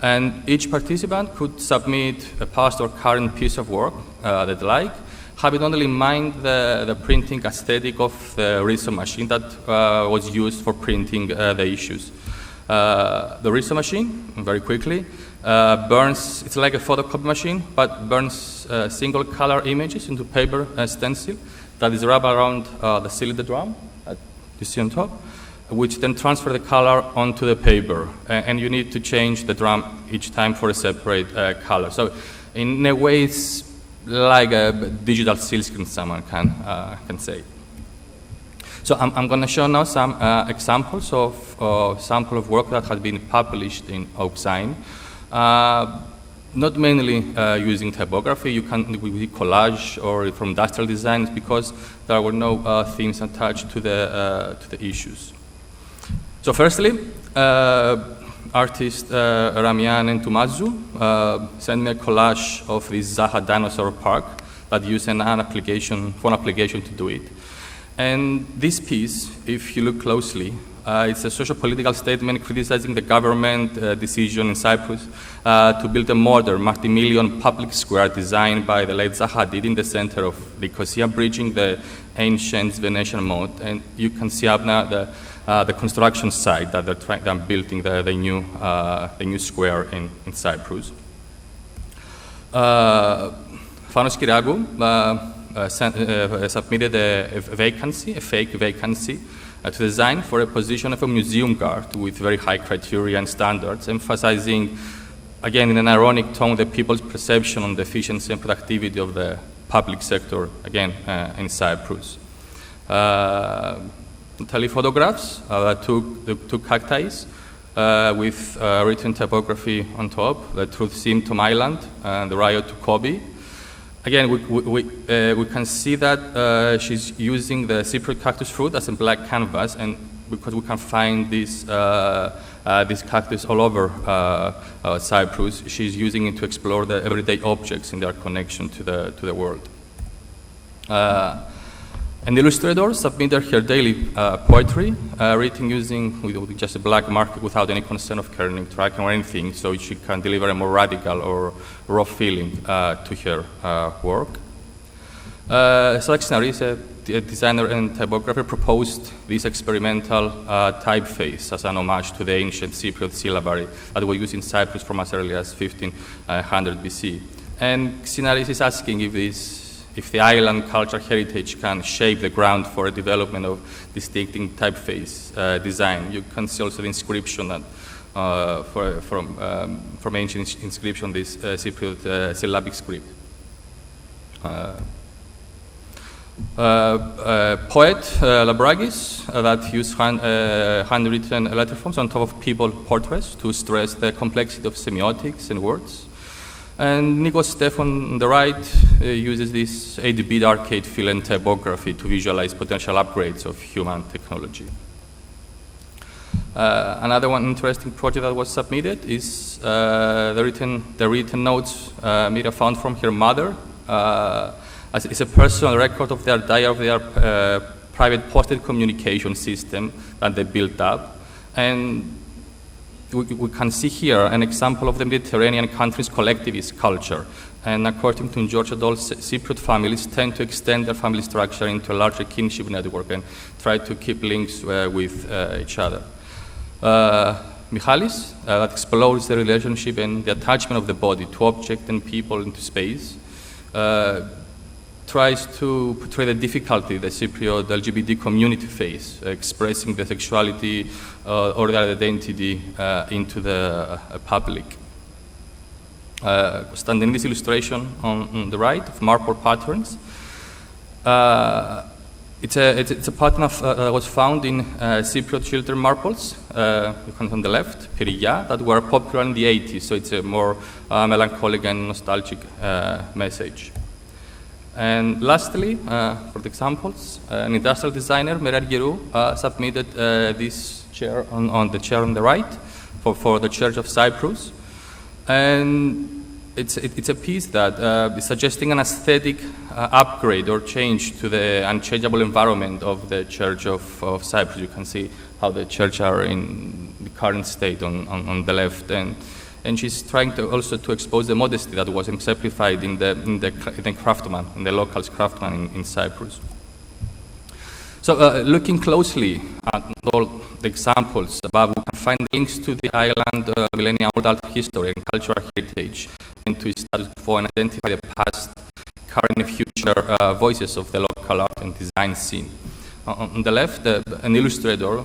and each participant could submit a past or current piece of work they'd like, having only in mind the printing aesthetic of the Riso machine that was used for printing the issues. The Riso machine, very quickly, burns, it's like a photocopy machine, but burns single color images into paper stencil that is wrapped around the cylinder drum that you see on top, which then transfer the color onto the paper. And you need to change the drum each time for a separate color. So in a way, it's like a digital silkscreen, someone can say. So I'm going to show now some examples of sample of work that has been published in OakSign. Not mainly using typography, you can with collage or from industrial designs, because there were no themes attached to the issues. So firstly, artist Ramian and Tumazu sent me a collage of this Zaha dinosaur park that used phone application to do it. And this piece, if you look closely, it's a socio-political statement criticizing the government decision in Cyprus to build a modern multi-million public square designed by the late Zaha Hadid in the center of Nicosia, bridging the ancient Venetian moat. And you can see up now the construction site that they're building the new square in Cyprus. Fanos Kyriakou submitted a fake vacancy to design for a position of a museum guard with very high criteria and standards, emphasizing, again in an ironic tone, the people's perception on the efficiency and productivity of the public sector, again in Cyprus. Telephotographs that took cacti with written typography on top, the truth seemed to Myland and the riot to Kobe. Again, we can see that she's using the Cypriot cactus fruit as a black canvas, and because we can find this cactus all over Cyprus, she's using it to explore the everyday objects in their connection to the world. And illustrators submitted her daily poetry, written using with just a black marker without any concern of kerning, tracking, or anything, so she can deliver a more radical or raw feeling to her work. Selexnaris, a designer and typographer, proposed this experimental typeface as an homage to the ancient Cypriot syllabary that was used in Cyprus from as early as 1500 BC. And Xinaris is asking if the island cultural heritage can shape the ground for a development of distinctive typeface design. You can see also the inscription that from ancient inscription, this Cypriot syllabic script. Poet Labragis that used handwritten letter forms on top of people portraits to stress the complexity of semiotics and words. And Nikos Stefan on the right uses this 8-bit arcade feel and typography to visualize potential upgrades of human technology. Another one interesting project that was submitted is the written notes Mira found from her mother. It's a personal record of their diary of their private posted communication system that they built up. And we can see here an example of the Mediterranean country's collectivist culture. And according to George Adolph's, Cypriot families tend to extend their family structure into a larger kinship network and try to keep links with each other. Michalis, that explores the relationship and the attachment of the body to object and people into space, tries to portray the difficulty the Cypriot LGBT community face, expressing the sexuality or their identity into the public. Konstantinidis' illustration on the right of marble patterns. It's a pattern that was found in Cypriot children marbles, on the left, Pyrrhia, that were popular in the 80s, so it's a more melancholic and nostalgic message. And lastly, for the examples, an industrial designer, Merer Gerou, submitted this chair on the chair on the right for the Church of Cyprus. And it's a piece that is suggesting an aesthetic upgrade or change to the unchangeable environment of the Church of Cyprus. You can see how the church are in the current state on the left. And she's trying to also to expose the modesty that was exemplified in the craftsman, in the local craftsman in Cyprus. So looking closely at all the examples above, we can find links to the island millennium-old art history and cultural heritage, and to status quo and identify the past, current and future voices of the local art and design scene. On the left, an illustrator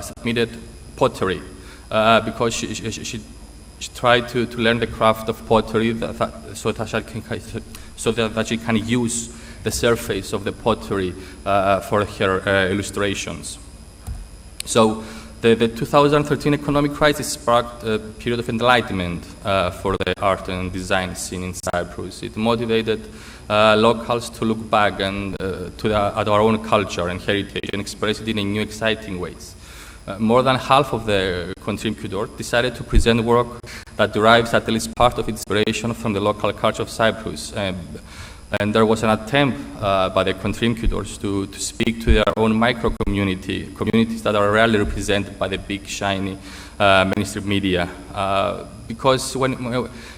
submitted pottery because she tried to learn the craft of pottery so so that she can use the surface of the pottery for her illustrations. So the 2013 economic crisis sparked a period of enlightenment for the art and design scene in Cyprus. It motivated locals to look back and at our own culture and heritage and express it in a new, exciting ways. More than half of the contributors decided to present work that derives at least part of its inspiration from the local culture of Cyprus. And there was an attempt by the contributors to speak to their own communities that are rarely represented by the big, shiny mainstream media. Because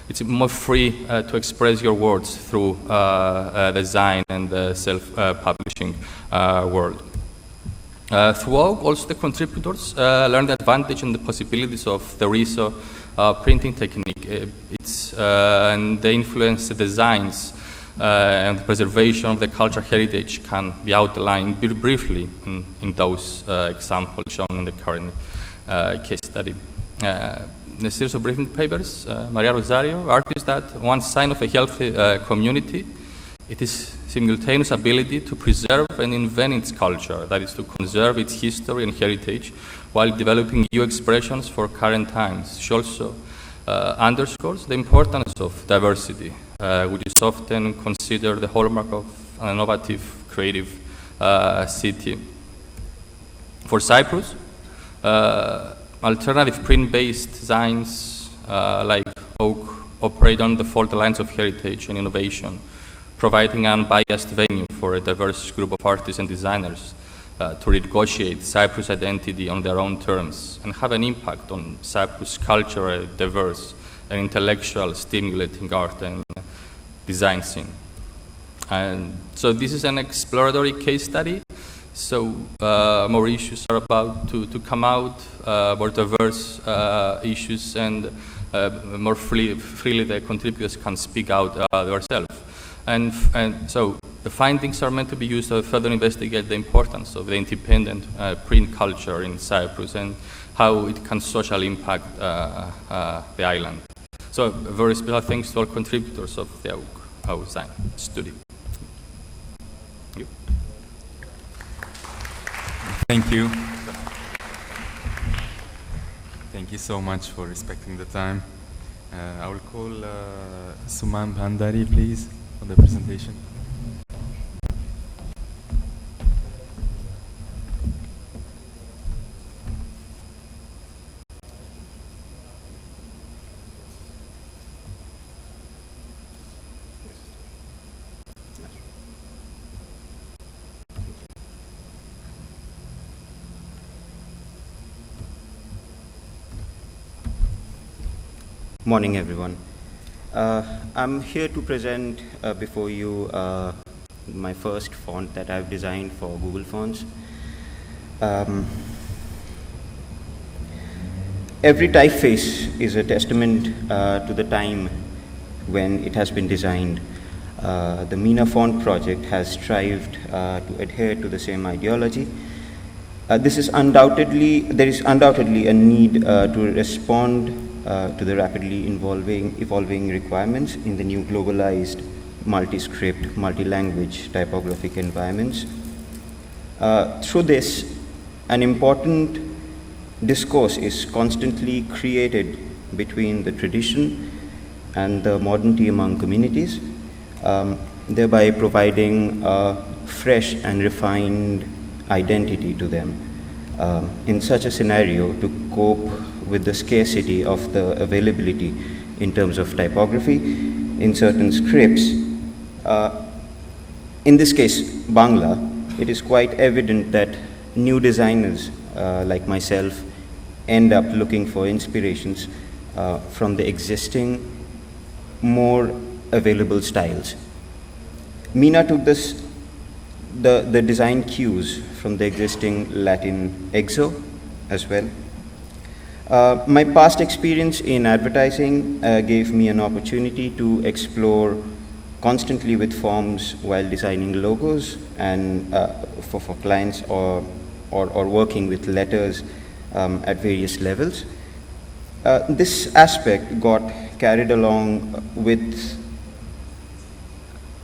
it's more free to express your words through design and the self-publishing world. Throughout, also the contributors learned the advantage and the possibilities of the Riso printing technique. And the influence the designs and the preservation of the cultural heritage can be outlined briefly in those examples shown in the current case study. In a series of briefing papers, Maria Rosario argues that one sign of a healthy community, it is simultaneous ability to preserve and invent its culture, that is to conserve its history and heritage while developing new expressions for current times. She also underscores the importance of diversity, which is often considered the hallmark of an innovative, creative city. For Cyprus, alternative print-based designs like Oak operate on the fault lines of heritage and innovation, providing an unbiased venue for a diverse group of artists and designers to renegotiate Cyprus' identity on their own terms and have an impact on Cyprus' cultural, diverse, and intellectual stimulating art and design scene. And so this is an exploratory case study. So more issues are about to come out, more diverse issues, and more freely the contributors can speak out themselves. And so the findings are meant to be used to further investigate the importance of the independent print culture in Cyprus and how it can socially impact the island. So a very special thanks to all contributors of the Oak Design study. Thank you. Thank you. Thank you so much for respecting the time. I will call Suman Bhandari, please, for the presentation. Morning, everyone. I'm here to present before you my first font that I've designed for Google Fonts. Every typeface is a testament to the time when it has been designed. The Mina font project has strived to adhere to the same ideology. There is undoubtedly a need to respond to the rapidly evolving requirements in the new globalized, multi-script, multi-language typographic environments. Through this, an important discourse is constantly created between the tradition and the modernity among communities, thereby providing a fresh and refined identity to them. In such a scenario, to cope with the scarcity of the availability in terms of typography in certain scripts, in this case, Bangla, it is quite evident that new designers like myself end up looking for inspirations from the existing, more available styles. Mina took the design cues from the existing Latin exo as well. My past experience in advertising gave me an opportunity to explore constantly with forms while designing logos and for clients or working with letters at various levels. This aspect got carried along with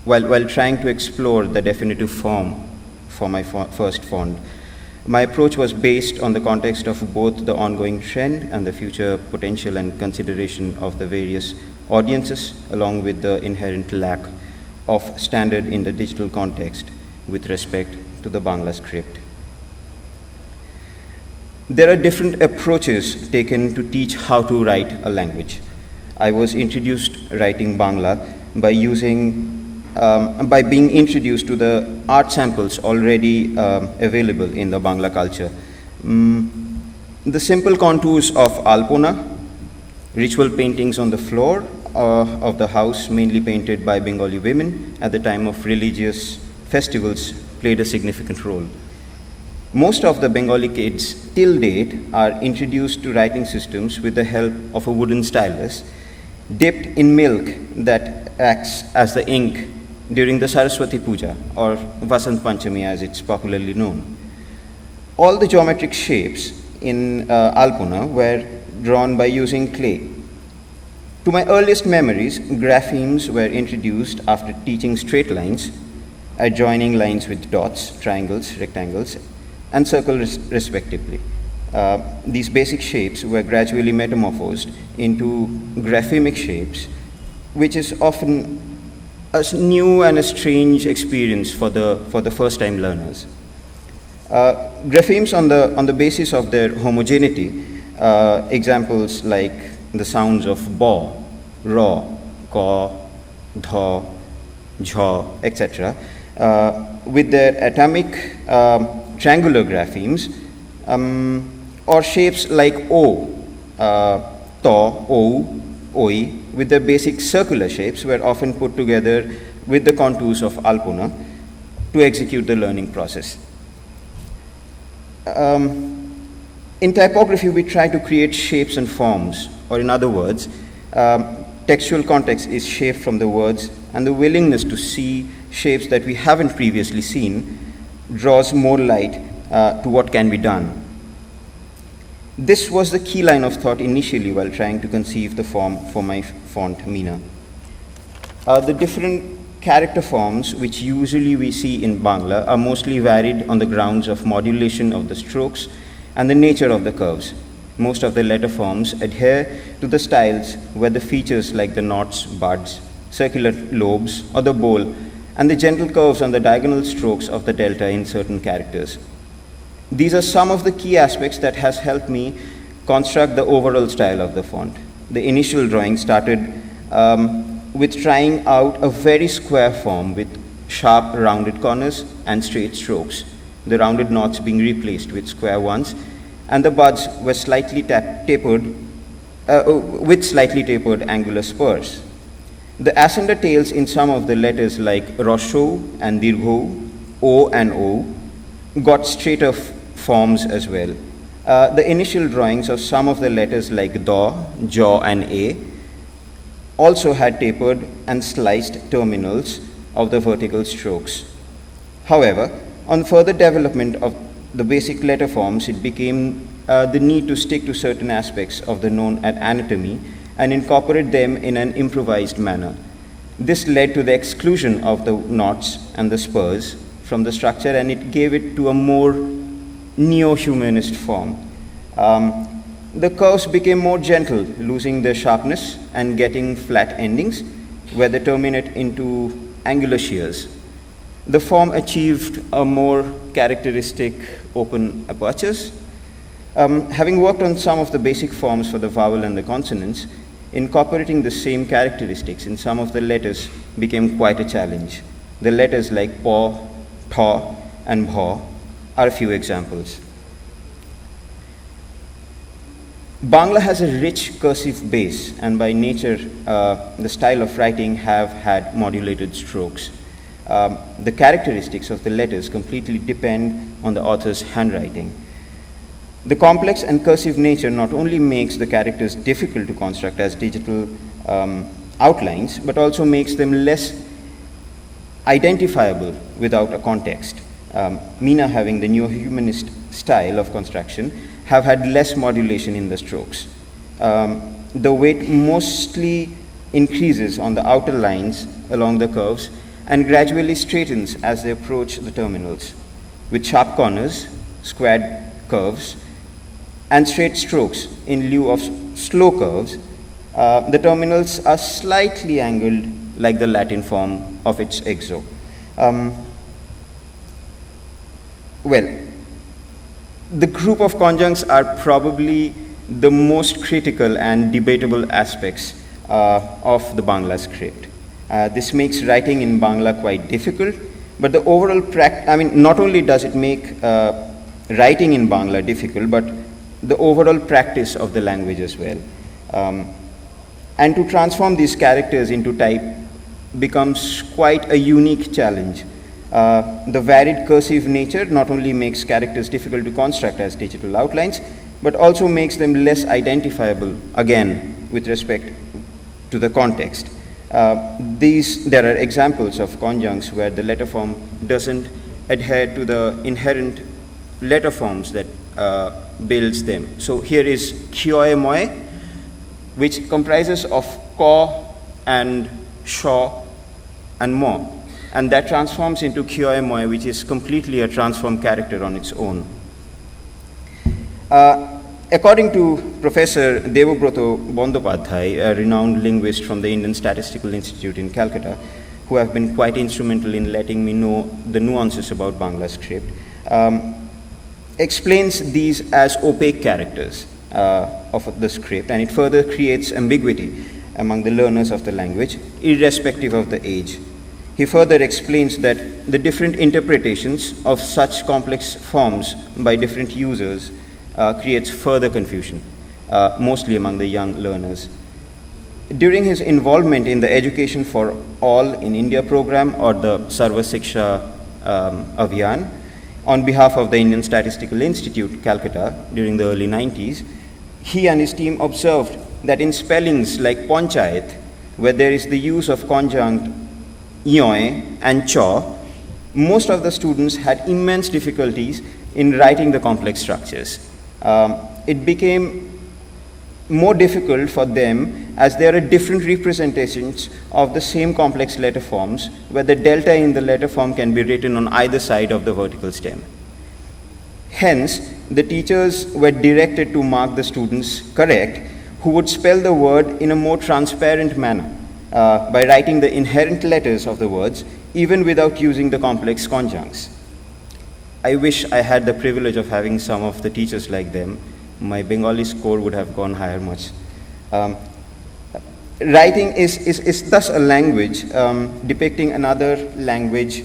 while trying to explore the definitive form for my first font. My approach was based on the context of both the ongoing trend and the future potential and consideration of the various audiences, along with the inherent lack of standard in the digital context with respect to the Bangla script. There are different approaches taken to teach how to write a language. I was introduced writing Bangla by being introduced to the art samples already available in the Bangla culture. The simple contours of Alpona, ritual paintings on the floor of the house, mainly painted by Bengali women at the time of religious festivals, played a significant role. Most of the Bengali kids till date are introduced to writing systems with the help of a wooden stylus dipped in milk that acts as the ink during the Saraswati Puja, or Vasant Panchami as it's popularly known. All the geometric shapes in Alpona were drawn by using clay. To my earliest memories, graphemes were introduced after teaching straight lines, adjoining lines with dots, triangles, rectangles, and circles respectively. These basic shapes were gradually metamorphosed into graphemic shapes, which is often a new and a strange experience for the first-time learners. Graphemes on the basis of their homogeneity, examples like the sounds of bo, ro, ko, dho, jho, etc., with their atomic triangular graphemes, or shapes like o, to, o, oi, with their basic circular shapes were often put together with the contours of Alpona to execute the learning process. In typography, we try to create shapes and forms, or in other words, textual context is shaped from the words, and the willingness to see shapes that we haven't previously seen draws more light to what can be done. This was the key line of thought initially while trying to conceive the form for my font, Meena. The different character forms which usually we see in Bangla are mostly varied on the grounds of modulation of the strokes and the nature of the curves. Most of the letter forms adhere to the styles where the features like the knots, buds, circular lobes, or the bowl, and the gentle curves on the diagonal strokes of the delta in certain characters. These are some of the key aspects that has helped me construct the overall style of the font. The initial drawing started with trying out a very square form with sharp rounded corners and straight strokes, the rounded knots being replaced with square ones, and the buds were slightly tapered with slightly tapered angular spurs. The ascender tails in some of the letters like Rosho and Dirgho, O and O, got straighter forms as well. The initial drawings of some of the letters like Do, Jo, and A also had tapered and sliced terminals of the vertical strokes. However, on further development of the basic letter forms, it became the need to stick to certain aspects of the known anatomy and incorporate them in an improvised manner. This led to the exclusion of the knots and the spurs from the structure, and it gave it to a more neo-humanist form. The curves became more gentle, losing their sharpness and getting flat endings where they terminate into angular shears. The form achieved a more characteristic open apertures. Having worked on some of the basic forms for the vowel and the consonants, incorporating the same characteristics in some of the letters became quite a challenge. The letters like po, tho, and bho are a few examples. Bangla has a rich cursive base, and by nature, the style of writing have had modulated strokes. The characteristics of the letters completely depend on the author's handwriting. The complex and cursive nature not only makes the characters difficult to construct as digital outlines, but also makes them less identifiable without a context. Meena, having the neo-humanist style of construction, have had less modulation in the strokes. The weight mostly increases on the outer lines along the curves, and gradually straightens as they approach the terminals, with sharp corners, squared curves, and straight strokes in lieu of slow curves. The terminals are slightly angled like the Latin form of its exo. Well, the group of conjuncts are probably the most critical and debatable aspects of the Bangla script. This makes writing in Bangla quite difficult, but the overall not only does it make writing in Bangla difficult, but the overall practice of the language as well. And to transform these characters into type becomes quite a unique challenge. The varied cursive nature not only makes characters difficult to construct as digital outlines, but also makes them less identifiable, again, with respect to the context. There are examples of conjuncts where the letter form doesn't adhere to the inherent letter forms that builds them. So here is kyoe moe, which comprises of ko and sho and mo. And that transforms into kyoe moe, which is completely a transformed character on its own. According to Professor Devobroto Bandopadhyay, a renowned linguist from the Indian Statistical Institute in Calcutta, who have been quite instrumental in letting me know the nuances about Bangla script, explains these as opaque characters of the script, and it further creates ambiguity among the learners of the language, irrespective of the age. He further explains that the different interpretations of such complex forms by different users creates further confusion, mostly among the young learners. During his involvement in the Education for All in India program, or the Sarva Siksha Abhiyan, on behalf of the Indian Statistical Institute, Calcutta, during the early 90s, he and his team observed that in spellings like Panchayat, where there is the use of conjunct ioe and cho, most of the students had immense difficulties in writing the complex structures. It became more difficult for them as there are different representations of the same complex letter forms, where the delta in the letter form can be written on either side of the vertical stem. Hence, the teachers were directed to mark the students correct who would spell the word in a more transparent manner by writing the inherent letters of the words, even without using the complex conjuncts. I wish I had the privilege of having some of the teachers like them. My Bengali score would have gone higher much. Writing is thus a language depicting another language,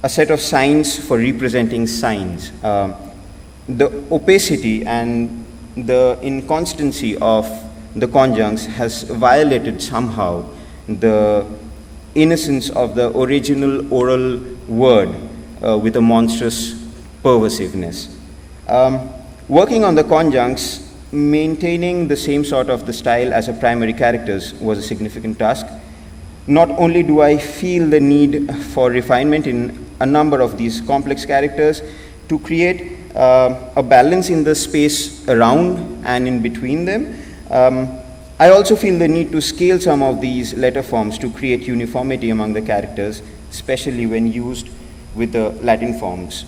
a set of signs for representing signs. The opacity and the inconstancy of the conjuncts has violated somehow the innocence of the original oral word with a monstrous perversiveness. Working on the conjuncts, maintaining the same sort of the style as a primary characters was a significant task. Not only do I feel the need for refinement in a number of these complex characters to create a balance in the space around and in between them, I also feel the need to scale some of these letter forms to create uniformity among the characters, especially when used with the Latin forms.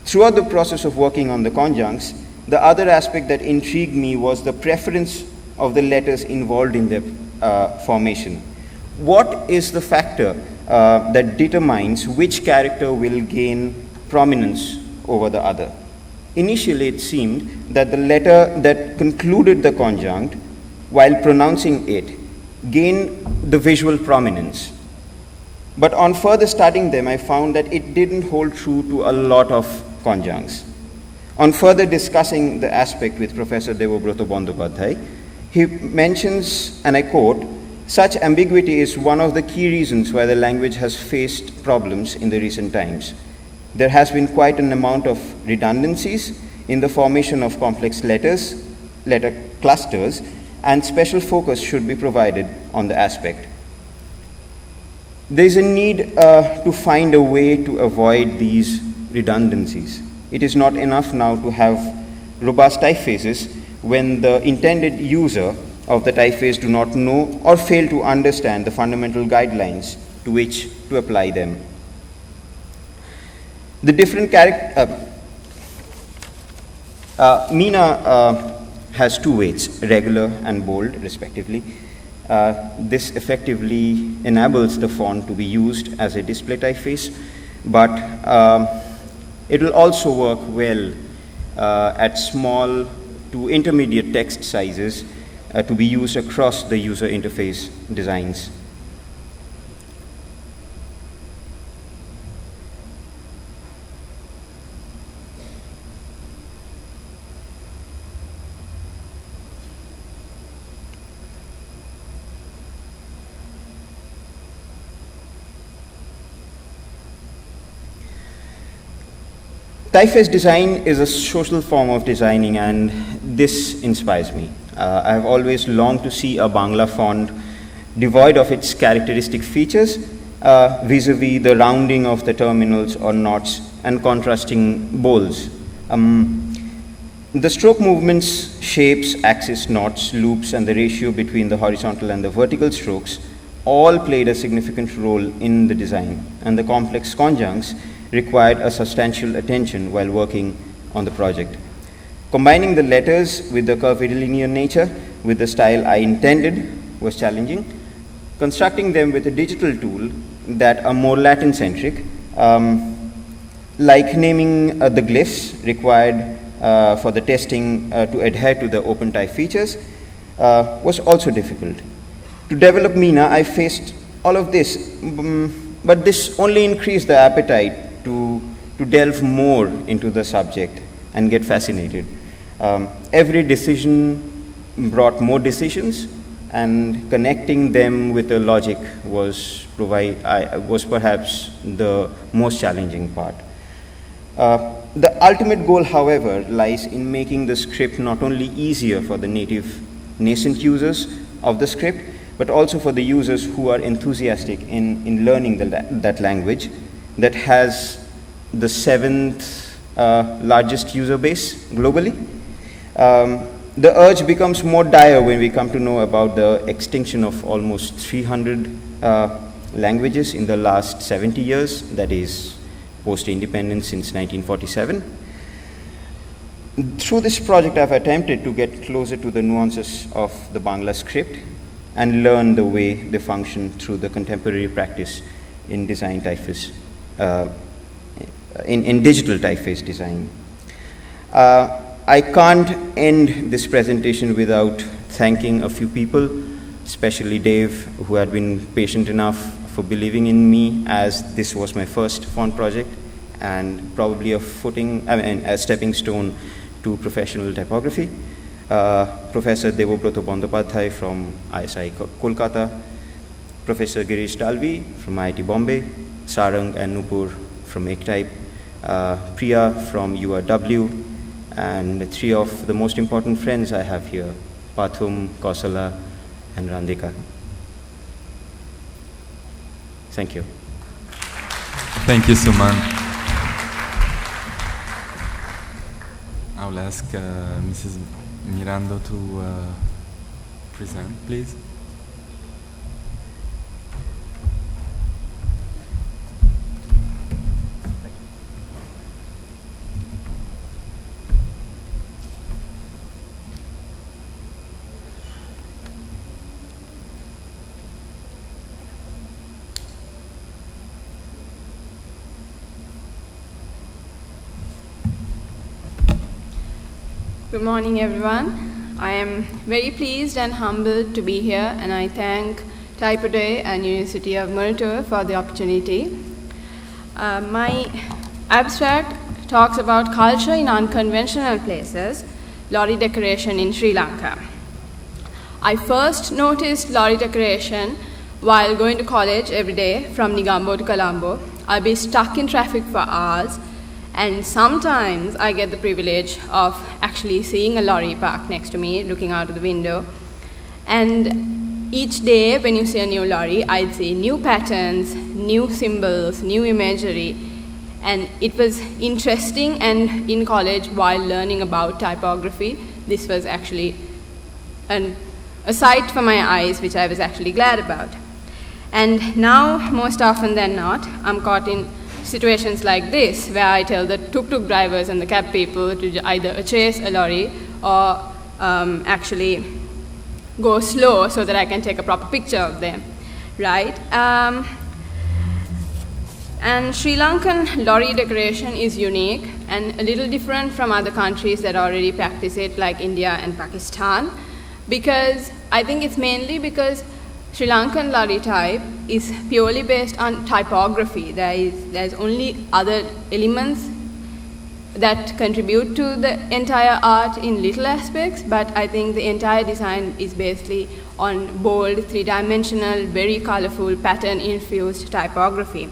Throughout the process of working on the conjuncts, the other aspect that intrigued me was the preference of the letters involved in their formation. What is the factor that determines which character will gain prominence over the other? Initially, it seemed that the letter that concluded the conjunct, while pronouncing it, gained the visual prominence. But on further studying them, I found that it didn't hold true to a lot of conjuncts. On further discussing the aspect with Professor Devobroto Bandopadhyay, he mentions, and I quote, "Such ambiguity is one of the key reasons why the language has faced problems in the recent times. There has been quite an amount of redundancies in the formation of complex letters, letter clusters, and special focus should be provided on the aspect." There is a need to find a way to avoid these redundancies. It is not enough now to have robust typefaces when the intended user of the typeface do not know or fail to understand the fundamental guidelines to which to apply them. The different Meena has two weights, regular and bold, respectively. This effectively enables the font to be used as a display typeface, but it will also work well at small to intermediate text sizes to be used across the user interface designs. Typeface design is a social form of designing, and this inspires me. I have always longed to see a Bangla font devoid of its characteristic features, vis-a-vis the rounding of the terminals or knots and contrasting bowls. The stroke movements, shapes, axis, knots, loops, and the ratio between the horizontal and the vertical strokes all played a significant role in the design, and the complex conjuncts required a substantial attention while working on the project. Combining the letters with the curvilinear nature with the style I intended was challenging. Constructing them with a digital tool that are more Latin-centric, like naming the glyphs required for the testing to adhere to the open type features, was also difficult. To develop Meena, I faced all of this, but this only increased the appetite to delve more into the subject and get fascinated. Every decision brought more decisions, and connecting them with the logic was perhaps the most challenging part. The ultimate goal, however, lies in making the script not only easier for the nascent users of the script, but also for the users who are enthusiastic in learning that language that has the 7th largest user base globally. The urge becomes more dire when we come to know about the extinction of almost 300 languages in the last 70 years, that is, post-independence since 1947. Through this project, I've attempted to get closer to the nuances of the Bangla script and learn the way they function through the contemporary practice in design typeface, in digital typeface design. I can't end this presentation without thanking a few people, especially Dave, who had been patient enough for believing in me, as this was my first font project and probably a stepping stone to professional typography. Professor Devobroto Bandopadhyay from ISI Kolkata, Professor Girish Dalvi from IIT Bombay, Sarang and Nupur from Ektype, Priya from URW, and 3 of the most important friends I have here, Pathum, Kausala, and Randika. Thank you. Thank you, Suman. I will ask Mrs. Mirando to present, please. Good morning, everyone. I am very pleased and humbled to be here, and I thank Typo Day and University of Muratoa for the opportunity. My abstract talks about culture in unconventional places, lorry decoration in Sri Lanka. I first noticed lorry decoration while going to college every day from Negombo to Colombo. I'll be stuck in traffic for hours, and sometimes I get the privilege of actually seeing a lorry parked next to me, looking out of the window. And each day when you see a new lorry, I'd see new patterns, new symbols, new imagery. And it was interesting, and in college, while learning about typography, this was actually a sight for my eyes, which I was actually glad about. And now, most often than not, I'm caught in situations like this, where I tell the tuk-tuk drivers and the cab people to either chase a lorry or actually go slow so that I can take a proper picture of them, right? And Sri Lankan lorry decoration is unique and a little different from other countries that already practice it, like India and Pakistan, because I think it's mainly because Sri Lankan lorry type is purely based on typography. There's only other elements that contribute to the entire art in little aspects, but I think the entire design is basically on bold, three-dimensional, very colorful, pattern-infused typography.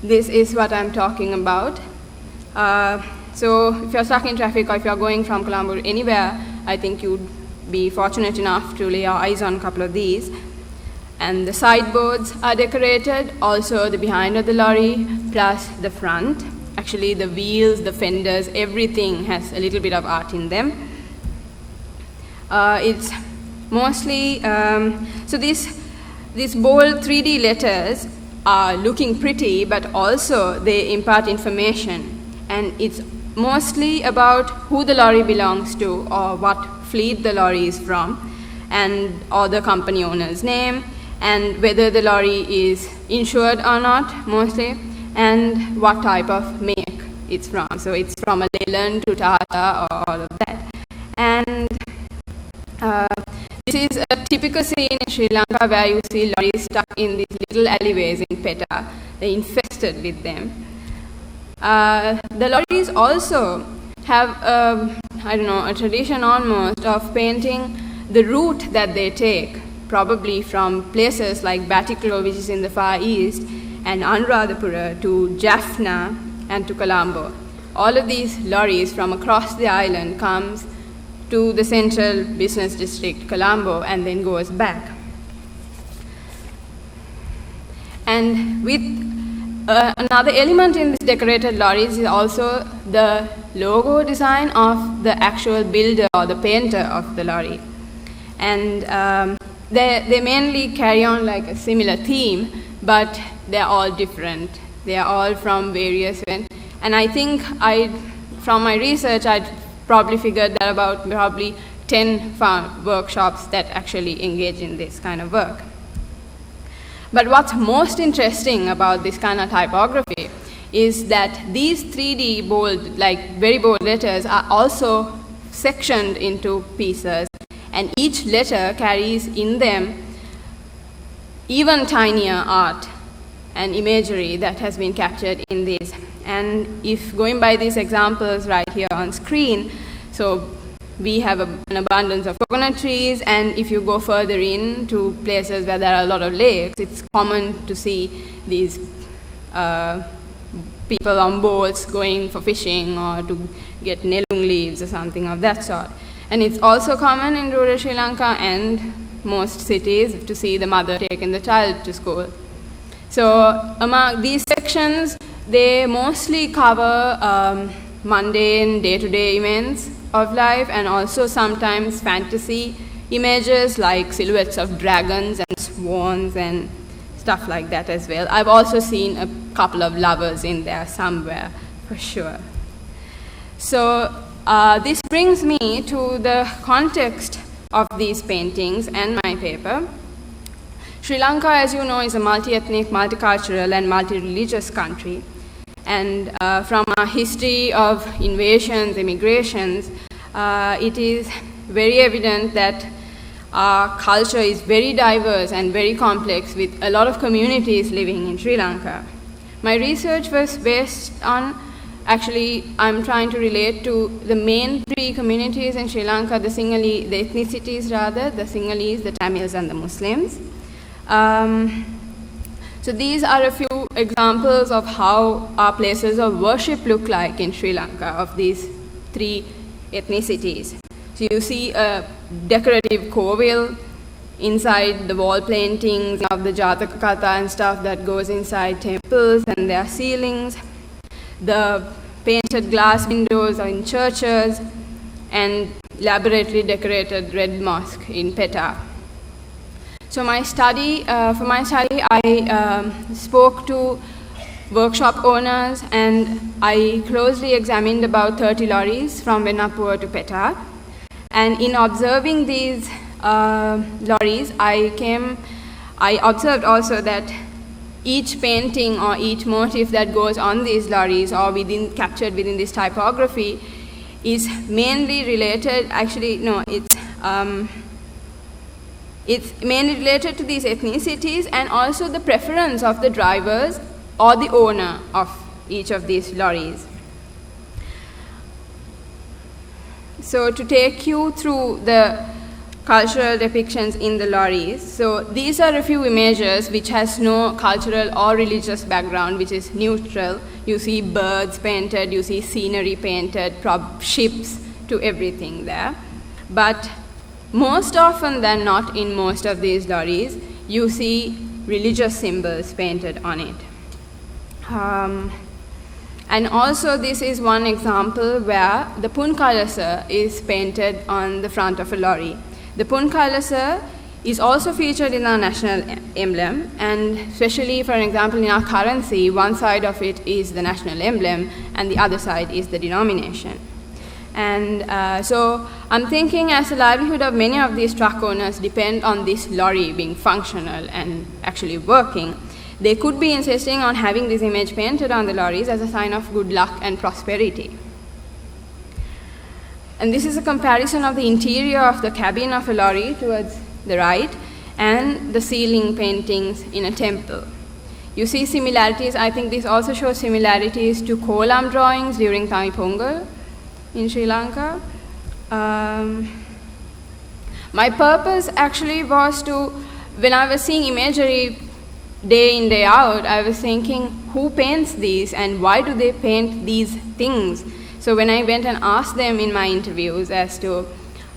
This is what I'm talking about. So if you're stuck in traffic or if you're going from Colombo to anywhere, I think you'd be fortunate enough to lay your eyes on a couple of these. And the sideboards are decorated, also the behind of the lorry, plus the front. Actually, the wheels, the fenders, everything has a little bit of art in them. It's mostly, so these bold 3D letters are looking pretty, but also they impart information. And it's mostly about who the lorry belongs to or what fleet the lorry is from, and or the company owner's name, and whether the lorry is insured or not, mostly, and what type of make it's from. So it's from a Leyland to Tata or all of that. And this is a typical scene in Sri Lanka where you see lorries stuck in these little alleyways in Petta. They're infested with them. The lorries also have, a tradition almost of painting the route that they take, probably from places like Batiklo, which is in the Far East, and Anuradhapura to Jaffna and to Colombo. All of these lorries from across the island comes to the central business district, Colombo, and then goes back. And with another element in this decorated lorries is also the logo design of the actual builder or the painter of the lorry. And they mainly carry on like a similar theme, but they're all different. They're all from various events. And I think from my research, I'd probably figured that about probably 10 workshops that actually engage in this kind of work. But what's most interesting about this kind of typography is that these 3D bold, like very bold letters are also sectioned into pieces, and each letter carries in them even tinier art and imagery that has been captured in these. And if going by these examples right here on screen, so we have an abundance of coconut trees, and if you go further in to places where there are a lot of lakes, it's common to see these people on boats going for fishing or to get nelung leaves or something of that sort. And it's also common in rural Sri Lanka and most cities to see the mother taking the child to school. So among these sections, they mostly cover mundane day-to-day events of life, and also sometimes fantasy images like silhouettes of dragons and swans and stuff like that as well. I've also seen a couple of lovers in there somewhere, for sure. So this brings me to the context of these paintings and my paper. Sri Lanka, as you know, is a multi-ethnic, multicultural, and multi-religious country. And from our history of invasions, immigrations, it is very evident that our culture is very diverse and very complex, with a lot of communities living in Sri Lanka. My research was based on, actually, I'm trying to relate to the main three communities in Sri Lanka, the ethnicities rather, the Sinhalese, the Tamils, and the Muslims. So these are a few examples of how our places of worship look like in Sri Lanka, of these three ethnicities. So you see a decorative kovil inside the wall paintings of the Jataka Katha and stuff that goes inside temples and their ceilings. The painted glass windows are in churches, and elaborately decorated red mosque in Petta. So my study, for my study, I spoke to workshop owners, and I closely examined about 30 lorries from Venapur to Peta. And in observing these lorries, I observed also that each painting or each motif that goes on these lorries or captured within this typography is mainly related, it's mainly related to these ethnicities and also the preference of the drivers or the owner of each of these lorries. So to take you through the cultural depictions in the lorries, so these are a few images which has no cultural or religious background, which is neutral. You see birds painted, you see scenery painted, ships, to everything there. But most often than not, in most of these lorries, you see religious symbols painted on it. And also this is one example where the Punkalasa is painted on the front of a lorry. The Punkalasa is also featured in our national emblem, and especially, for example, in our currency, one side of it is the national emblem and the other side is the denomination. And so I'm thinking, as the livelihood of many of these truck owners depend on this lorry being functional and actually working, they could be insisting on having this image painted on the lorries as a sign of good luck and prosperity. And this is a comparison of the interior of the cabin of a lorry towards the right and the ceiling paintings in a temple. You see similarities. I think this also shows similarities to kolam drawings during Thai Pongal in Sri Lanka. My purpose actually was to, when I was seeing imagery day in, day out, I was thinking, who paints these and why do they paint these things? So when I went and asked them in my interviews as to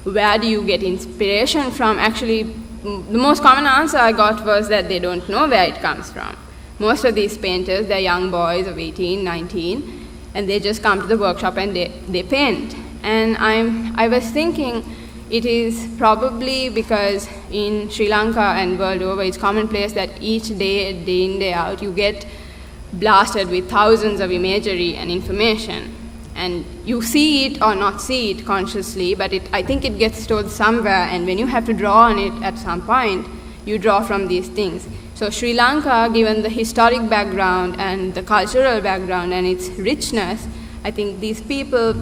where do you get inspiration from, actually the most common answer I got was that they don't know where it comes from. Most of these painters, they're young boys of 18, 19, and they just come to the workshop and they paint. And I was thinking it is probably because in Sri Lanka and world over, it's commonplace that each day in, day out, you get blasted with thousands of imagery and information. And you see it or not see it consciously, but I think it gets stored somewhere, and when you have to draw on it at some point, you draw from these things. So Sri Lanka, given the historic background and the cultural background and its richness, I think these people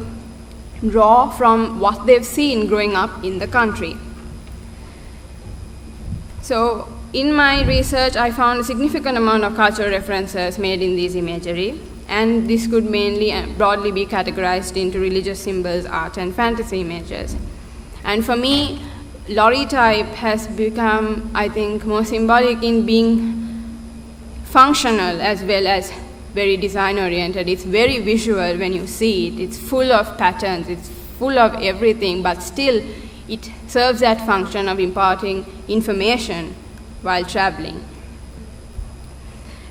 draw from what they've seen growing up in the country. So in my research, I found a significant amount of cultural references made in these imagery, and this could mainly and broadly be categorized into religious symbols, art, and fantasy images. And for me, lorry type has become, I think, more symbolic in being functional as well as very design-oriented. It's very visual when you see it. It's full of patterns, it's full of everything, but still it serves that function of imparting information while traveling.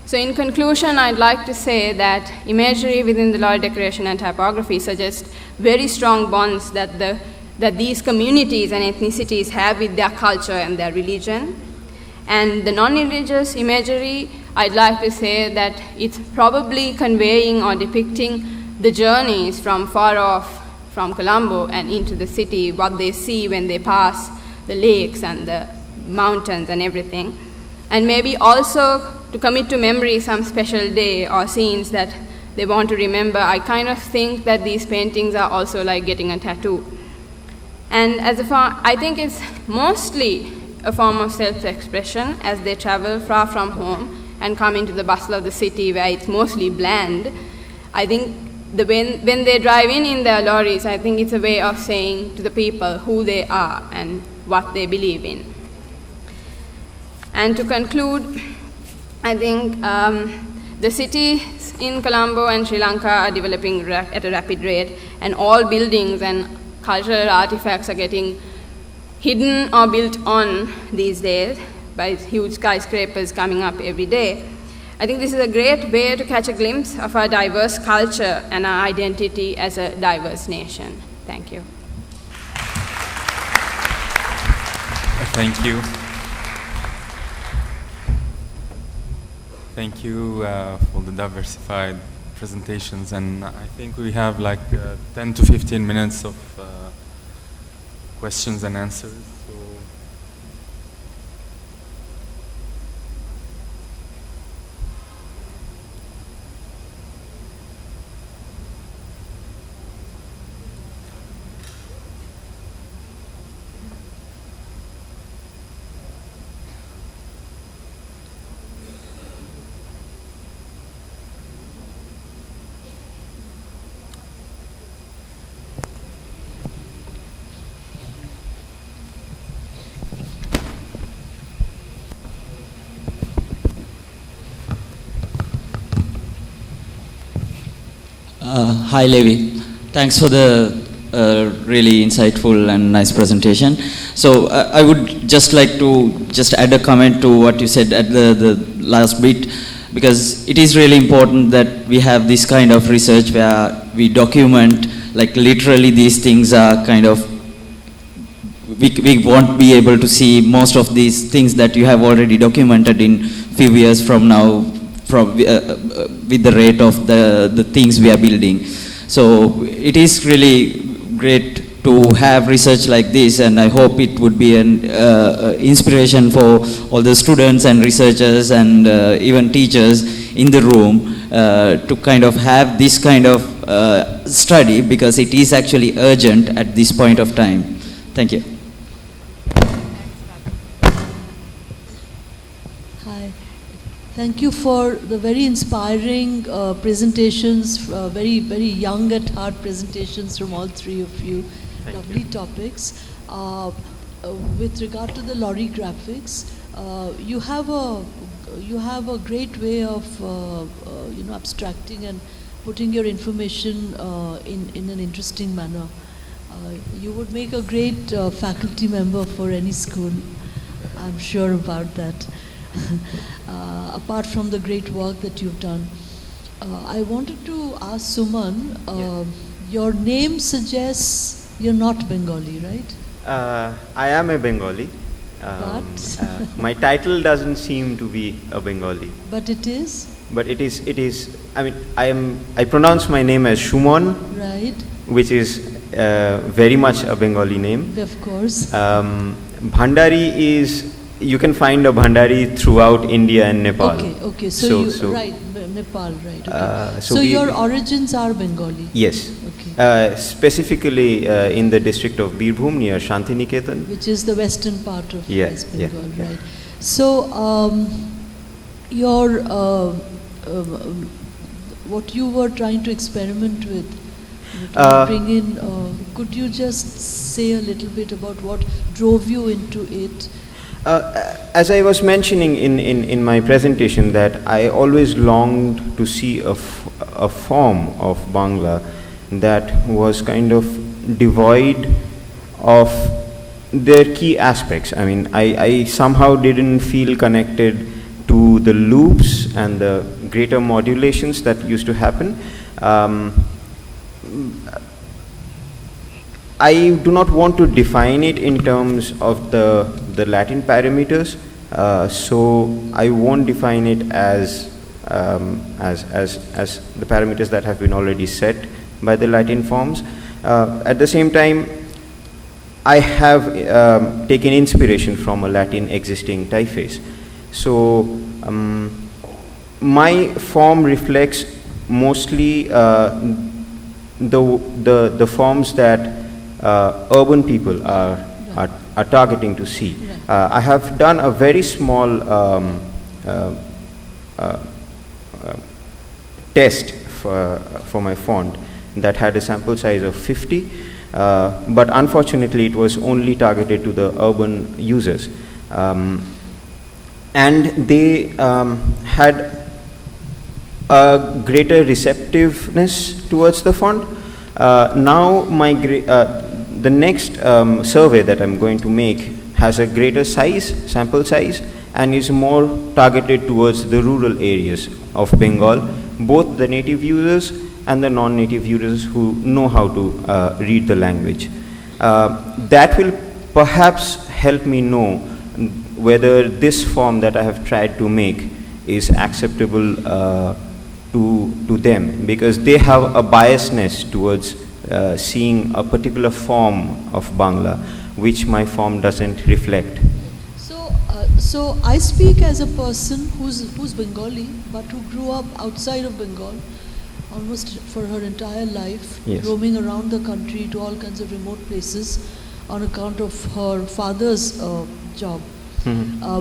So in conclusion, I'd like to say that imagery within the lorry decoration and typography suggests very strong bonds that these communities and ethnicities have with their culture and their religion. And the non-religious imagery, I'd like to say that it's probably conveying or depicting the journeys from far off from Colombo and into the city, what they see when they pass the lakes and the mountains and everything. And maybe also to commit to memory some special day or scenes that they want to remember. I kind of think that these paintings are also like getting a tattoo. And I think it's mostly a form of self-expression as they travel far from home and come into the bustle of the city where it's mostly bland. I think when they drive in their lorries, I think it's a way of saying to the people who they are and what they believe in. And to conclude, I think the cities in Colombo and Sri Lanka are developing at a rapid rate, and all buildings and cultural artifacts are getting hidden or built on these days by huge skyscrapers coming up every day. I think this is a great way to catch a glimpse of our diverse culture and our identity as a diverse nation. Thank you. Thank you. Thank you for the diversified presentations, and I think we have like 10 to 15 minutes of questions and answers. So Hi, Levi. Thanks for the really insightful and nice presentation. So I would just like to just add a comment to what you said at the last bit, because it is really important that we have this kind of research where we document, like literally these things are kind of, we won't be able to see most of these things that you have already documented in few years from now, with the rate of the things we are building. So it is really great to have research like this, and I hope it would be an inspiration for all the students and researchers and even teachers in the room to kind of have this kind of study, because it is actually urgent at this point of time. Thank you. Thank you for the very inspiring presentations, very, very young at heart presentations from all three of you. Lovely topics. With regard to the lorry graphics, you have a great way of abstracting and putting your information in an interesting manner. You would make a great faculty member for any school. I'm sure about that. Apart from the great work that you've done, I wanted to ask Suman, your name suggests you're not Bengali, right? I am a Bengali, but my title doesn't seem to be a Bengali. But it is? But it is, I mean, I pronounce my name as Shumon, right, which is very much a Bengali name. Of course. Bhandari is, you can find a Bhandari throughout India and Nepal. Okay, so right, Nepal, right. Okay. So your origins are Bengali? Yes. Okay. Specifically in the district of Birbhum near Shantiniketan. Which is the western part of West Bengal, right. Yeah. So your, what you were trying to experiment with, bring in, could you just say a little bit about what drove you into it? As I was mentioning in my presentation, that I always longed to see a form of Bangla that was kind of devoid of their key aspects. I mean, I somehow didn't feel connected to the loops and the greater modulations that used to happen. I do not want to define it in terms of the Latin parameters, so I won't define it as the parameters that have been already set by the Latin forms. At the same time, I have taken inspiration from a Latin existing typeface. So my form reflects mostly the forms that urban people are targeting to see. I have done a very small test for my font that had a sample size of 50, but unfortunately it was only targeted to the urban users. And they had a greater receptiveness towards the font. Now the next survey that I'm going to make has a greater sample size, and is more targeted towards the rural areas of Bengal, both the native users and the non-native users who know how to read the language. That will perhaps help me know whether this form that I have tried to make is acceptable to them, because they have a biasness towards seeing a particular form of Bangla which my form doesn't reflect. So I speak as a person who's Bengali, but who grew up outside of Bengal almost for her entire life, yes. roaming around the country to all kinds of remote places on account of her father's job,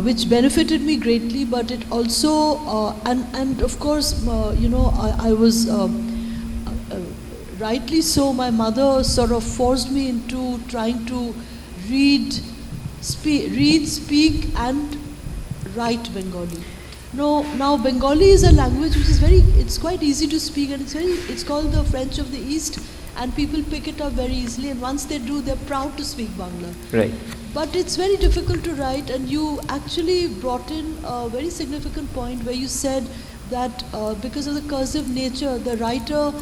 which benefited me greatly, but it also, and of course, I was, rightly so, my mother sort of forced me into trying to read, speak and write Bengali. No, now Bengali is a language which is it's quite easy to speak, and it's called the French of the East, and people pick it up very easily, and once they do, they're proud to speak Bangla. Right. But it's very difficult to write, and you actually brought in a very significant point where you said that because of the cursive nature, the writer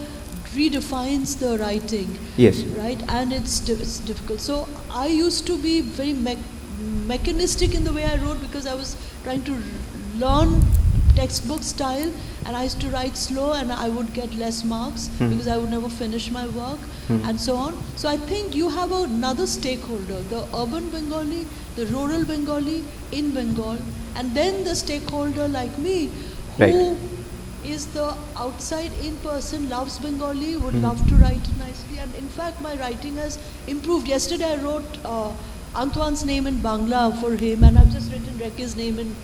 redefines the writing. Yes. Right, and it's difficult. So I used to be very mechanistic in the way I wrote, because I was trying to learn textbook style, and I used to write slow, and I would get less marks because I would never finish my work, and so on. So I think you have another stakeholder, the urban Bengali, the rural Bengali in Bengal, and then the stakeholder like me, who is the outside in person, loves Bengali, would love to write nicely, and in fact my writing has improved. Yesterday I wrote Antoine's name in Bangla for him, and I've just written Reke's name in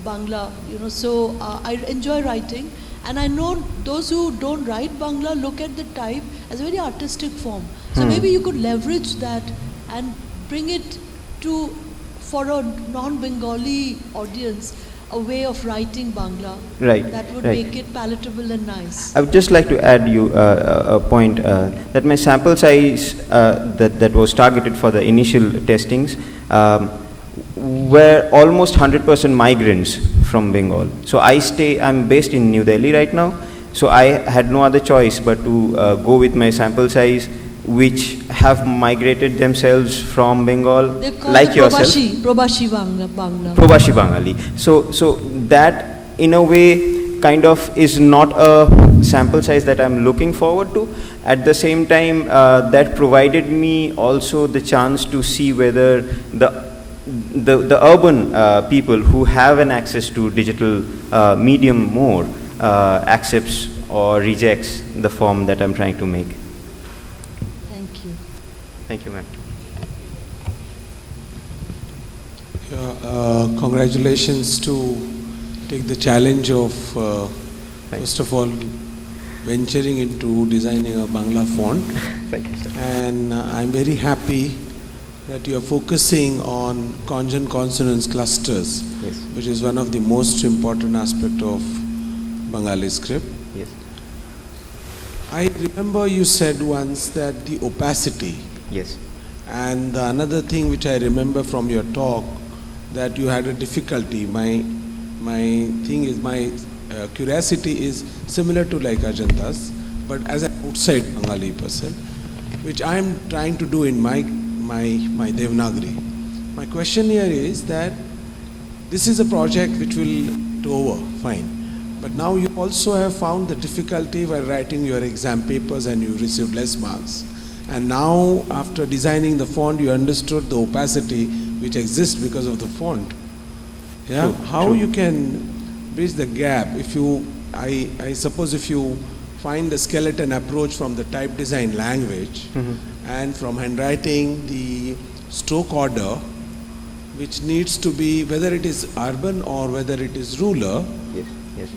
Bangla, so I enjoy writing, and I know those who don't write Bangla look at the type as a very artistic form. So maybe you could leverage that and bring it for a non-Bengali audience, a way of writing Bangla that would make it palatable and nice. I would just like to add you a point that my sample size that was targeted for the initial testings were almost 100% migrants from Bengal. So I'm based in New Delhi right now, so I had no other choice but to go with my sample size, which have migrated themselves from Bengal, like yourself. Probashi Bangla. Probashi Bangali. So that in a way kind of is not a sample size that I'm looking forward to. At the same time, that provided me also the chance to see whether the urban people who have an access to digital medium more accepts or rejects the form that I'm trying to make. Thank you. Thank you, ma'am. Congratulations to take the challenge of first of all venturing into designing a Bangla font. Thank you, sir. And I'm very happy that you are focusing on conjugate consonants clusters, which is one of the most important aspect of Bengali script. Yes. I remember you said once that the opacity. Yes. And another thing which I remember from your talk, that you had a difficulty. My curiosity is similar to like Ajanta's, but as an outside Bengali person, which I am trying to do in my Devanagari. My question here is that this is a project which will do over, fine. But now you also have found the difficulty while writing your exam papers and you received less marks. And now after designing the font, you understood the opacity which exists because of the font. Yeah, how you can bridge the gap? If you, I suppose if you find the skeleton approach from the type design language, and from handwriting the stroke order, which needs to be, whether it is urban or whether it is rural,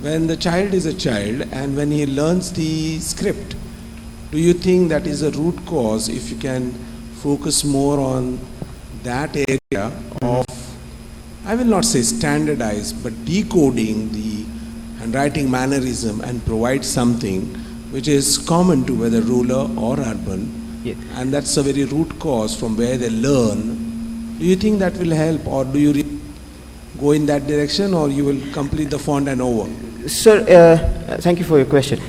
when the child is a child and when he learns the script, do you think that is a root cause if you can focus more on that area of, I will not say standardize, but decoding the handwriting mannerism and provide something which is common to whether rural or urban? And that's a very root cause from where they learn. Do you think that will help, or do you go in that direction, or you will complete the font and over? Sir, thank you for your question.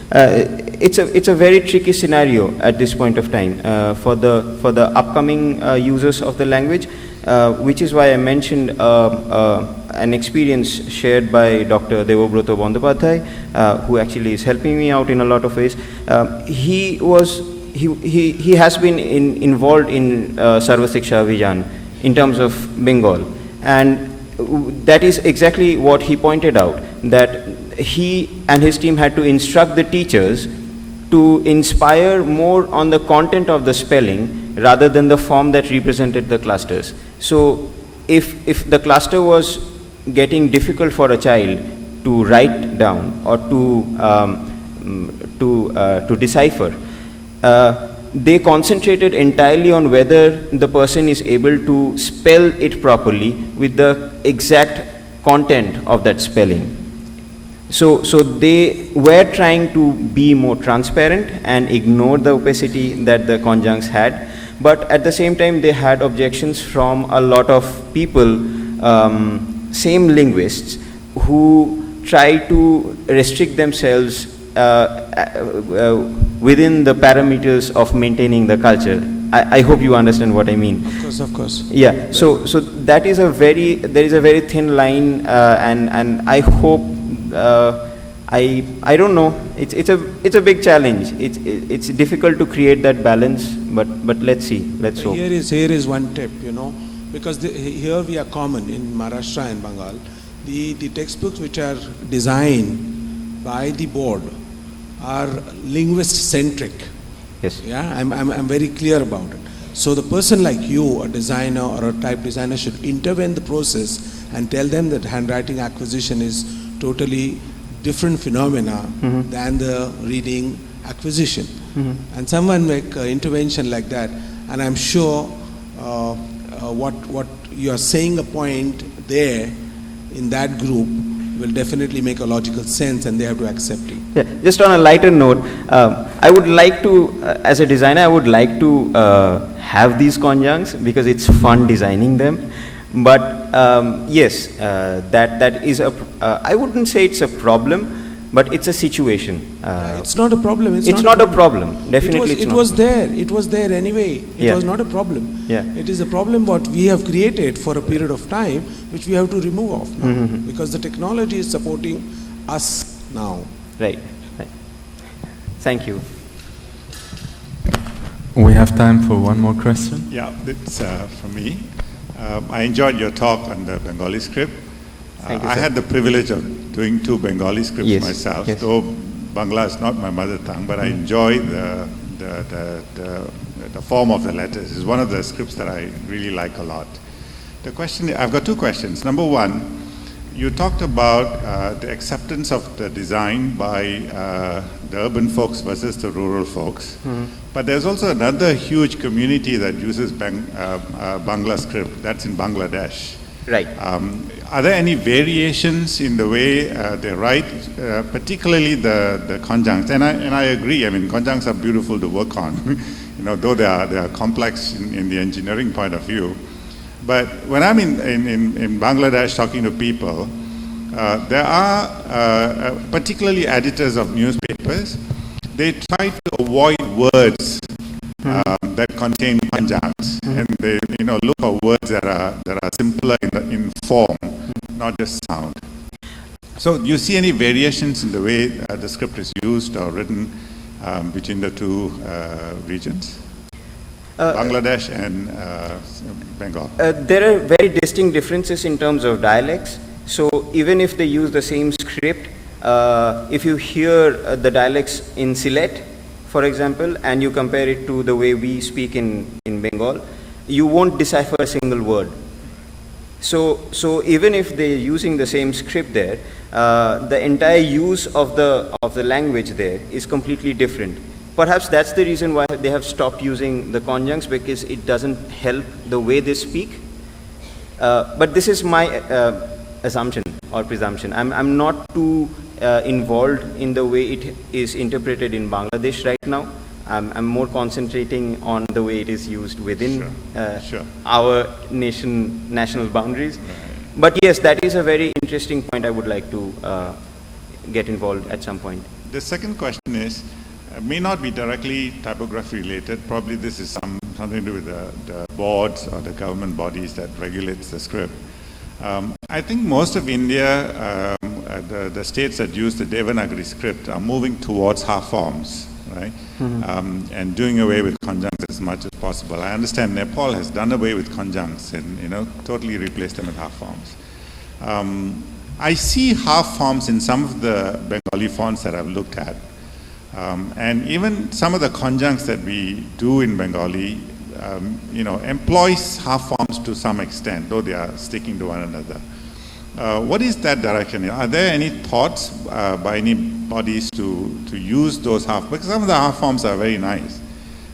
it's a very tricky scenario at this point of time for the upcoming users of the language, which is why I mentioned an experience shared by Dr. Devobroto Bandopadhyay, who actually is helping me out in a lot of ways. He has been involved in Sarva Shiksha Abhiyan in terms of Bengal, and that is exactly what he pointed out, that he and his team had to instruct the teachers to inspire more on the content of the spelling rather than the form that represented the clusters. So if the cluster was getting difficult for a child to write down or to decipher, they concentrated entirely on whether the person is able to spell it properly with the exact content of that spelling. So they were trying to be more transparent and ignore the opacity that the conjuncts had, but at the same time they had objections from a lot of people, same linguists, who try to restrict themselves within the parameters of maintaining the culture. I hope you understand what I mean. Of course. Yeah. So that is there is a very thin line, and I hope I don't know. It's a big challenge. It's difficult to create that balance, but let's see. Let's hope. Here is one tip, because here we are common in Maharashtra and Bengal. The textbooks which are designed by the board are linguist-centric. Yes. Yeah, I'm very clear about it. So the person like you, a designer or a type designer, should intervene the process and tell them that handwriting acquisition is totally different phenomena than the reading acquisition. And someone make intervention like that, and I'm sure what you are saying a point there in that group will definitely make a logical sense, and they have to accept it. Yeah. Just on a lighter note, I would like to, as a designer, I would like to have these conjuncts because it's fun designing them. But yes, that is I wouldn't say it's a problem, but it's a situation. It's not a problem. It's not a problem. Definitely, it was there. It was there anyway. It Yeah. was not a problem. Yeah. It is a problem what we have created for a period of time, which we have to remove off now, because the technology is supporting us now. Right. Thank you. We have time for one more question. Yeah, it's for me. I enjoyed your talk on the Bengali script. Thank you, I sir. had the privilege of doing 2 Bengali scripts Yes, myself, yes. though Bangla is not my mother tongue, but I enjoy the form of the letters. It's one of the scripts that I really like a lot. The question, I've got 2 questions. Number 1, you talked about the acceptance of the design by the urban folks versus the rural folks. But there's also another huge community that uses Bangla script. That's in Bangladesh. Right. Are there any variations in the way they write, particularly the conjuncts? And I agree. I mean, conjuncts are beautiful to work on, though they are complex in the engineering point of view. But when I'm in Bangladesh talking to people, there are particularly editors of newspapers. They try to avoid words that contain conjuncts, and they look for words that are simpler in form, not just sound. So, do you see any variations in the way the script is used or written between the 2 regions? Bangladesh and Bengal. There are very distinct differences in terms of dialects. So even if they use the same script, if you hear the dialects in Sylhet, for example, and you compare it to the way we speak in Bengal, you won't decipher a single word. So even if they're using the same script there, the entire use of the language there is completely different. Perhaps that's the reason why they have stopped using the conjuncts, because it doesn't help the way they speak. But this is my assumption or presumption. I'm not too involved in the way it is interpreted in Bangladesh right now. I'm more concentrating on the way it is used within our national boundaries. But yes, that is a very interesting point I would like to get involved at some point. The second question is, may not be directly typography related. Probably this is something to do with the boards or the government bodies that regulates the script. I think most of India, the states that use the Devanagari script are moving towards half forms, right? And doing away with conjuncts as much as possible. I understand Nepal has done away with conjuncts and totally replaced them with half forms. I see half forms in some of the Bengali fonts that I've looked at. And even some of the conjuncts that we do in Bengali, employs half forms to some extent, though they are sticking to one another. What is that direction? Are there any thoughts by any bodies to use those half? Because some of the half forms are very nice.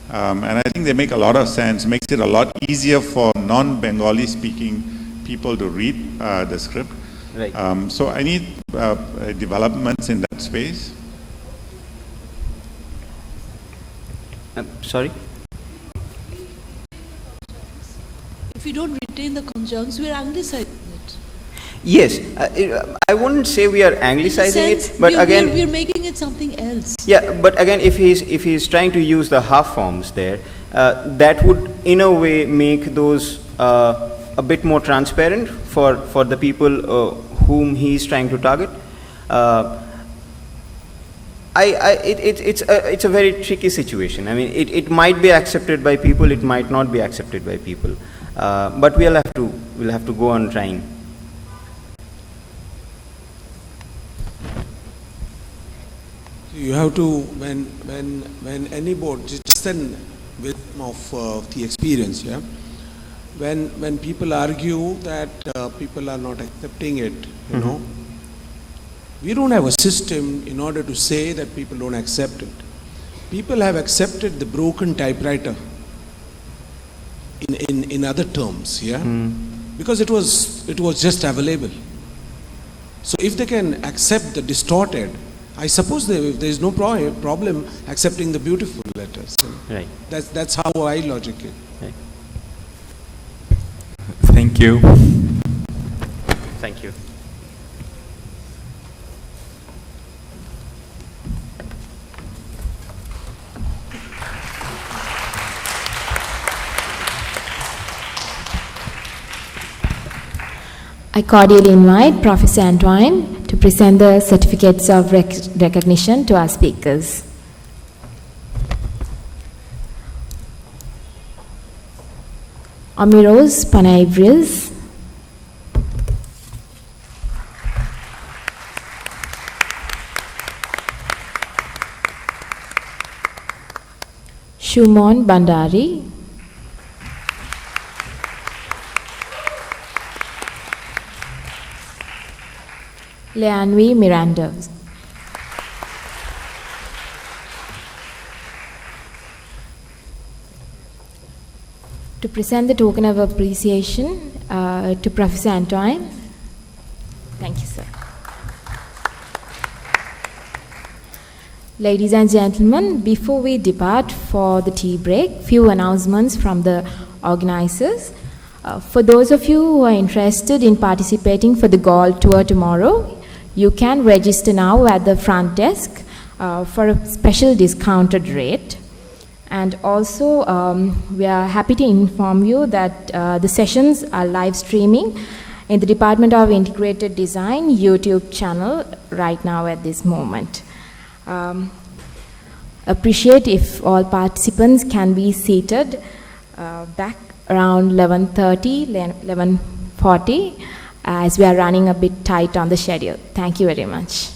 And I think they make a lot of sense, makes it a lot easier for non-Bengali speaking people to read the script. Right. So I need developments in that space. Sorry? If we don't retain the conjuncts, we are anglicizing it. Yes, I wouldn't say we are anglicizing it, but again, we're making it something else. yeah. But again, if he's trying to use the half forms there, that would in a way make those a bit more transparent for the people whom he's trying to target. It's a very tricky situation. I mean, it might be accepted by people, it might not be accepted by people, but we'll have to go on trying. You have to, when any board, just then with of the experience, yeah. When people argue that people are not accepting it, you know, we don't have a system in order to say that people don't accept it. People have accepted the broken typewriter in other terms, yeah, because it was just available. So if they can accept the distorted, I suppose there is no problem accepting the beautiful letters. Right. That's how I logic it. Right. Thank you. Thank you. I cordially invite Professor Antoine to present the certificates of recognition to our speakers. Amiros Panaivrius, Shumon Bandari, Leanvi Miranda. To present the token of appreciation to Professor Antoine. Thank you, sir. Ladies and gentlemen, before we depart for the tea break, few announcements from the organizers. For those of you who are interested in participating for the Gold Tour tomorrow, you can register now at the front desk for a special discounted rate. And also, we are happy to inform you that the sessions are live streaming in the Department of Integrated Design YouTube channel right now at this moment. Appreciate if all participants can be seated back around 11:30, 11:40, as we are running a bit tight on the schedule. Thank you very much.